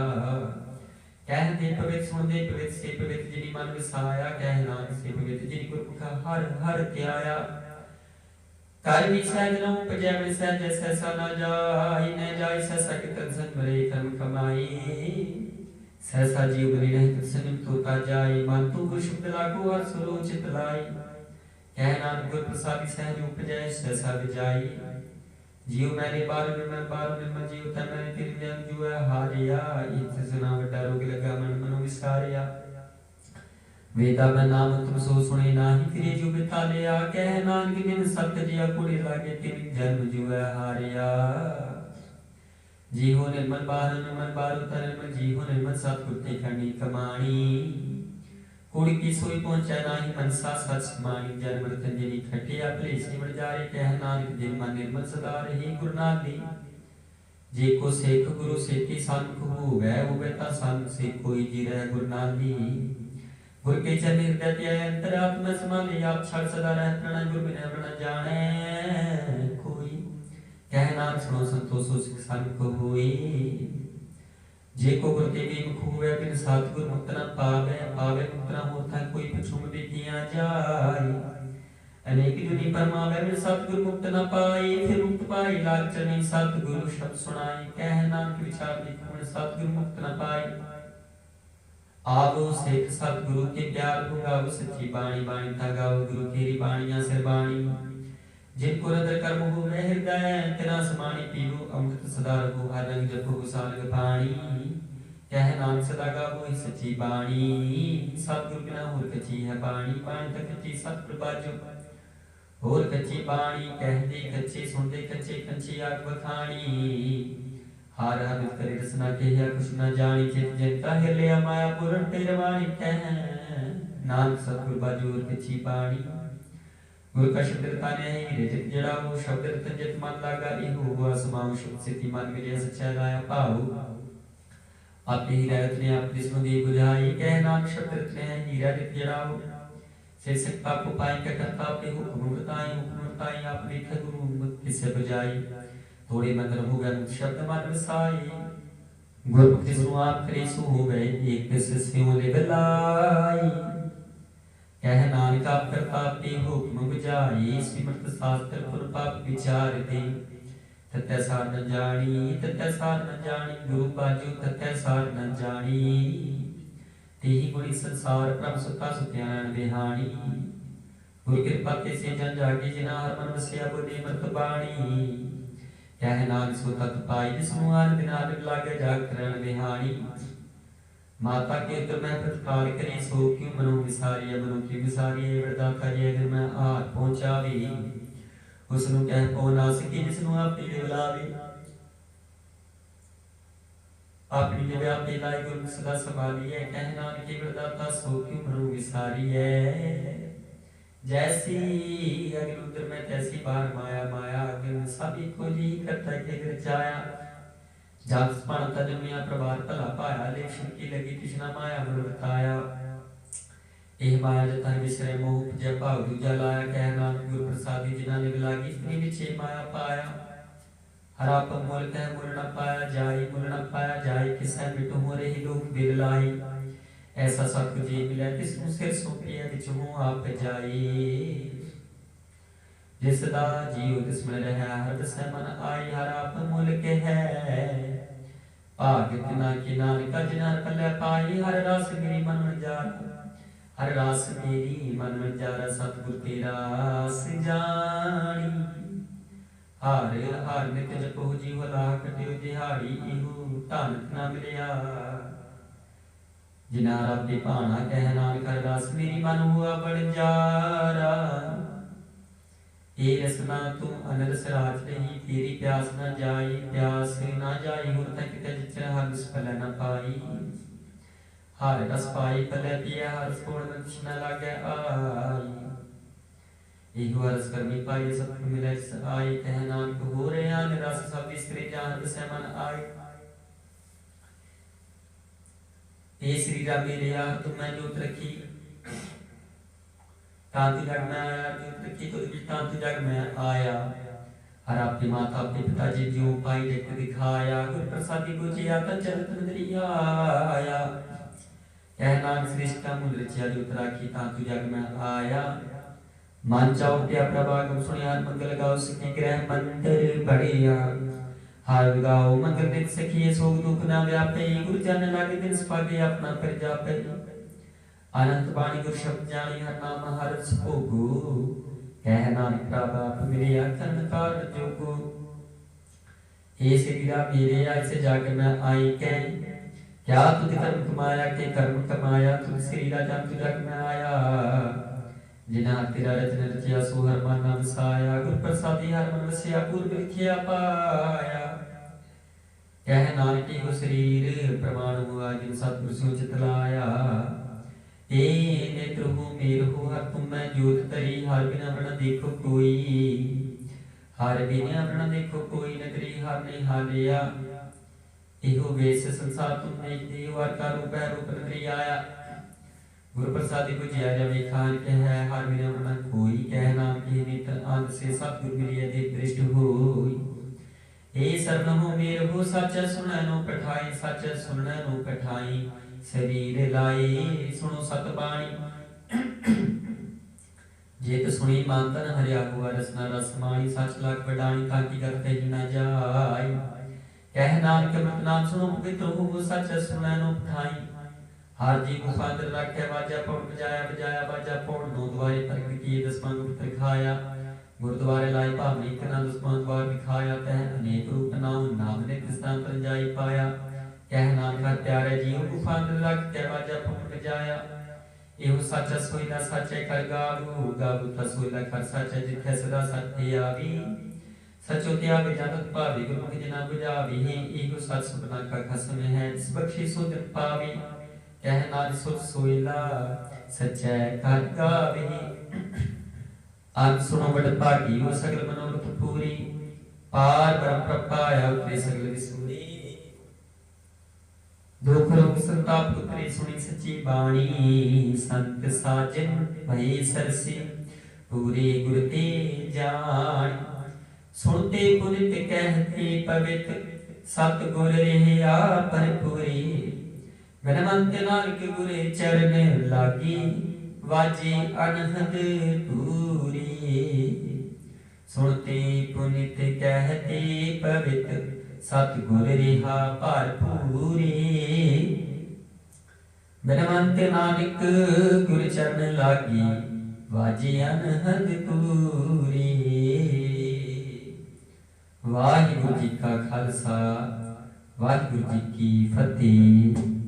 कह दे पवित सुन दे पवित से पवित जिनी मन विसाया कह नानक से पवित जिनी गुरमुख हर हर त्याया कार्य सहज न उपजै में सहज सहसा न जाई न जाई सहसा के तत्संग भरे कर्म कमाई सहसा जीव बनी नहीं तत्संग तोता जाई मन तू गुरु शब्द लागू हर सुरोचित लाई कह नानक गुरु प्रसादी सहज उपजै सहसा विजाई जीव मैंने बार निर्मल जीव तन मैंने तेरी जन जो है हारिया इत सुना बड़ा रोग लगा मन मनो विसारिया वेदा में नाम तुम सो सुने नाही फिरे जो बिता लिया कह नानक जिन सत्य जिया कुड़ी लागे तेरी जन्म जो है हारिया जीव निर्मल बार उतर निर्मल जीव निर्मल सतगुर ते खंडी कमाणी कुड़ी की सोई पहुंचा नाही मनसा सच समानी जन्म रतन जिनी खटिया भलेस निवड़ जारे कह नानक जिन मन निर्मल सदा रही गुरु नानक जे को सेख गुरु सेती सन्मुख होवे होवे ता सन से कोई जी रह गुरु नानक गुर के चरण हृदय ते अंतरात्मा समाले आप छड़ सदा रह प्रण गुरु बिना प्रण जाने कोई कह नानक सुनो संतोषो सिख सन्मुख होई जे को गुरु के मुख हुए बिन सतगुरु मुक्त न पावे पावे मुक्त न होता कोई पछुम देखिया जाय अनेक जुनी परमावे बिन सतगुरु मुक्त न पाई फिर मुक्त पाई लाग चनी सतगुरु शब्द सुनाई कह नानक विचार लिखुन सतगुरु मुक्त न पाई आवो सिख सतगुरु के प्यार को गाओ सच्ची बाणी बाणी ता गाओ गुरु तेरी बाणियां सिर बाणी जिनको हृदय कर्म हो में हृदय तेरा समानी पीवो अमृत सदा रहो हर रंग जपो सारंग पानी कह नानक सदा गावो सच्ची बाणी सतगुर बिना होर कच्ची है बाणी बाणी तक कच्ची सतगुर बाजो होर कच्ची बाणी कहते कच्चे सुनते कच्चे कंची आग बखानी हार हर करे रसना कहिया कुछ न जानी चित जनता हिलिया माया पूरन पेरवाणी कह नानक सतगुर बाजो होर कच्ची बाणी गुर का शब्द ताने हीरे जित जड़ा वो शब्द रतन जित मन लागा इहो हुआ समाउ शुभ सिद्धि मन मिलिया सच्चा लाया पाऊ आपने हीरा रत्ने आप जिसमें दी बुझाई कह नानक शब्द रत्ने हीरा जित जड़ा वो से सकता को पाई का करता आपने हुक्म बताई आपने खगुरु किसे बजाई थोड़े मंत्र हो गए शब्द मन वसाई गुरमुखि सु आप करे सु हो गए एक सिस्यों ले गलाई कह नानक आप करता आपने हुक्म बुझाई सिमरत शास्त्र पुर पाप विचार दे तत्य सार न जानी गुरु बाजू तत्य सार न जानी तेहि गुणी संसार प्रभ सुता सुत्यान बिहानी गुरु कृपा ते से जन जागे जिना हर मन वसिया बोले मत बाणी कह नानक सो तत् पाई जिसनु आन दिन आदि लागे जागरण बिहानी माता के उत्तर में प्रतिकार करे सो क्यों मनो विसारिया मनो की विसारिया वरदाता जी अगर मैं हाथ पहुंचावी उसनु कह पो ना सकी जिसनु आपने बुलावे अपनी जब आपने लाई गुरु सदा संभाली है कह नानक की वरदाता सो क्यों मनो विसारी है जैसी अग्नि में तैसी बार माया माया अग्नि सभी को जी करता के घर जाया जात स्मरण तजमिया प्रभार भला पाया लेशन की लगी कृष्णा माया बताया एह माया जता विसरे मोह जय भाव दूजा लाया कह नानक गुरु प्रसादी जिना ने लागी स्त्री विचे माया पाया हरा मोल कह मूल न पाया जाई किसै मिटो मोरे ही लोक बिल लाई ऐसा सतगुर जी मिले तिसनु सिर सौंपिया विचों आप जाई जिसदा जीव तिसमें रह हर दसै मन आई हर आप मोल के है भाग तिना की नानका जिनार पल्ले पाई हर रास मेरी मन जार हर रास मेरी मन जार सतगुर तेरा सिजानी हार हार नित जपो जीव लाख कटियो दिहाड़ी इहु तानक ना मिलिया जिना रब दे भाना कह नानक हर रास मेरी मन हुआ बड़ जारा ए रसना तू अनरस राज नहीं तेरी प्यास न जाई हुर तक तज हर रस फल न पाई हर रस पाई फल पिया हर सोण न लागे आई इहो रस करनी पाई सब मिले आई कह नानक हो रे आन रस सब स्त्री जान रस मन आई ए श्री राम मेरे यार तुम मैं जोत रखी तांति जग में आया जोत रखी तो तांति जग में आया हर आपकी माता आपके पिताजी जो पाई जग दिखाया गुरु प्रसादी बुझिया तो चलत नदरिया आया कह नानक श्रेष्ठ का मूल रचिया जोत राखी तांति जग में आया मन चाउटिया प्रभागम सुनिया मंगल गाओ सखी ग्रह मंदिर बढ़िया हार गाओ मंगल नित सखी सोग दुख ना व्यापे गुरु जन लागे दिन सपागे अपना कर जापे अनंत वाणी गुरु शब्द जानी हर नाम हर सपोगु कह नानक प्रभु मेरे अखंड कार जोगु हे श्रीरा मेरे ऐसे जाके मैं आई के क्या तुझे कर्म कमाया के कर्म कमाया तुझ श्रीरा जान तुझ जग में आया जिना तेरा रचन रचिया सो हर मन नाम साया गुरु प्रसादी हर मन वसिया पूर्व लिखिया पाया कह नानक को शरीर प्रमाण हुआ जिन सतगुरु सो चित लाया ए नेत्र हो मेर हो हर तुम मैं जोत तरी हर बिना अपना देखो कोई हर बिना अपना देखो कोई नगरी हर नहीं हालिया इहो वेश संसार तुम नहीं देव हर का रूप है रूप नगरी आया गुरु प्रसादी बुझिया जब खान के है हर बिना अपना कोई कह नाम के नेत्र अंत से सतगुरु मिलिया दे दृष्ट होई ए शरण हो मेर हो सच सुननो पठाई सच सुननो पठाई शरीर लाई सुनो सतबाणी जेत सुनी मानतन हरिया हुआ रसना रसमाणी सच लाख बडाणी ताकि करते ही न जाय कह नानक मत नाम सुनो पवित्र हो सच सुननो पठाई हर जी गुफा अंदर रखे बाजा पौड़ बजाया बाजा पौड़ नौ द्वारे प्रकट किए दसवां गुप्त दिखाया गुरुद्वारे लाई भावनी कना दसवां द्वार दिखाया तह अनेक रूप नाम ने स्थान पर जाई पाया कह नानक प्यारे जीव गुफा अंदर रख के बाजा फुट बजाया एहो सच्चा सोईदा सच्चे कर गाबू गाबू ता सोईदा कर सच्चा जिथे सदा सत्य आवी सचो त्याग जानत पावी गुरमुख जना बुझावी एको सत सुपना का खसम है इस बख्शी सो जन पावी कह नान सुत सोईला सच्चे कर गावी आन सुनो बड़ भागी हो सगल मनोरथ पूरी पार ब्रह्म प्रपाया उतरे सगल विसूरी दुख रोग संताप उतरे सुनी सच्ची बाणी संत साजन भई सरसी पूरे गुर ते जान सुनते पुनित कहते पवित्र सत गुर रहिया भरपूरी बिनवंत नानक गुर चरण लागी वाजी अनहद पूरी सुनते पुनित कहते पवित्र सतगुर रिहा भरपूरी बिनवंत नानक गुर चरण लागी वाजी अनहद पूरी वाहिगुरु जी का खालसा वाहिगुरु जी की फतेह।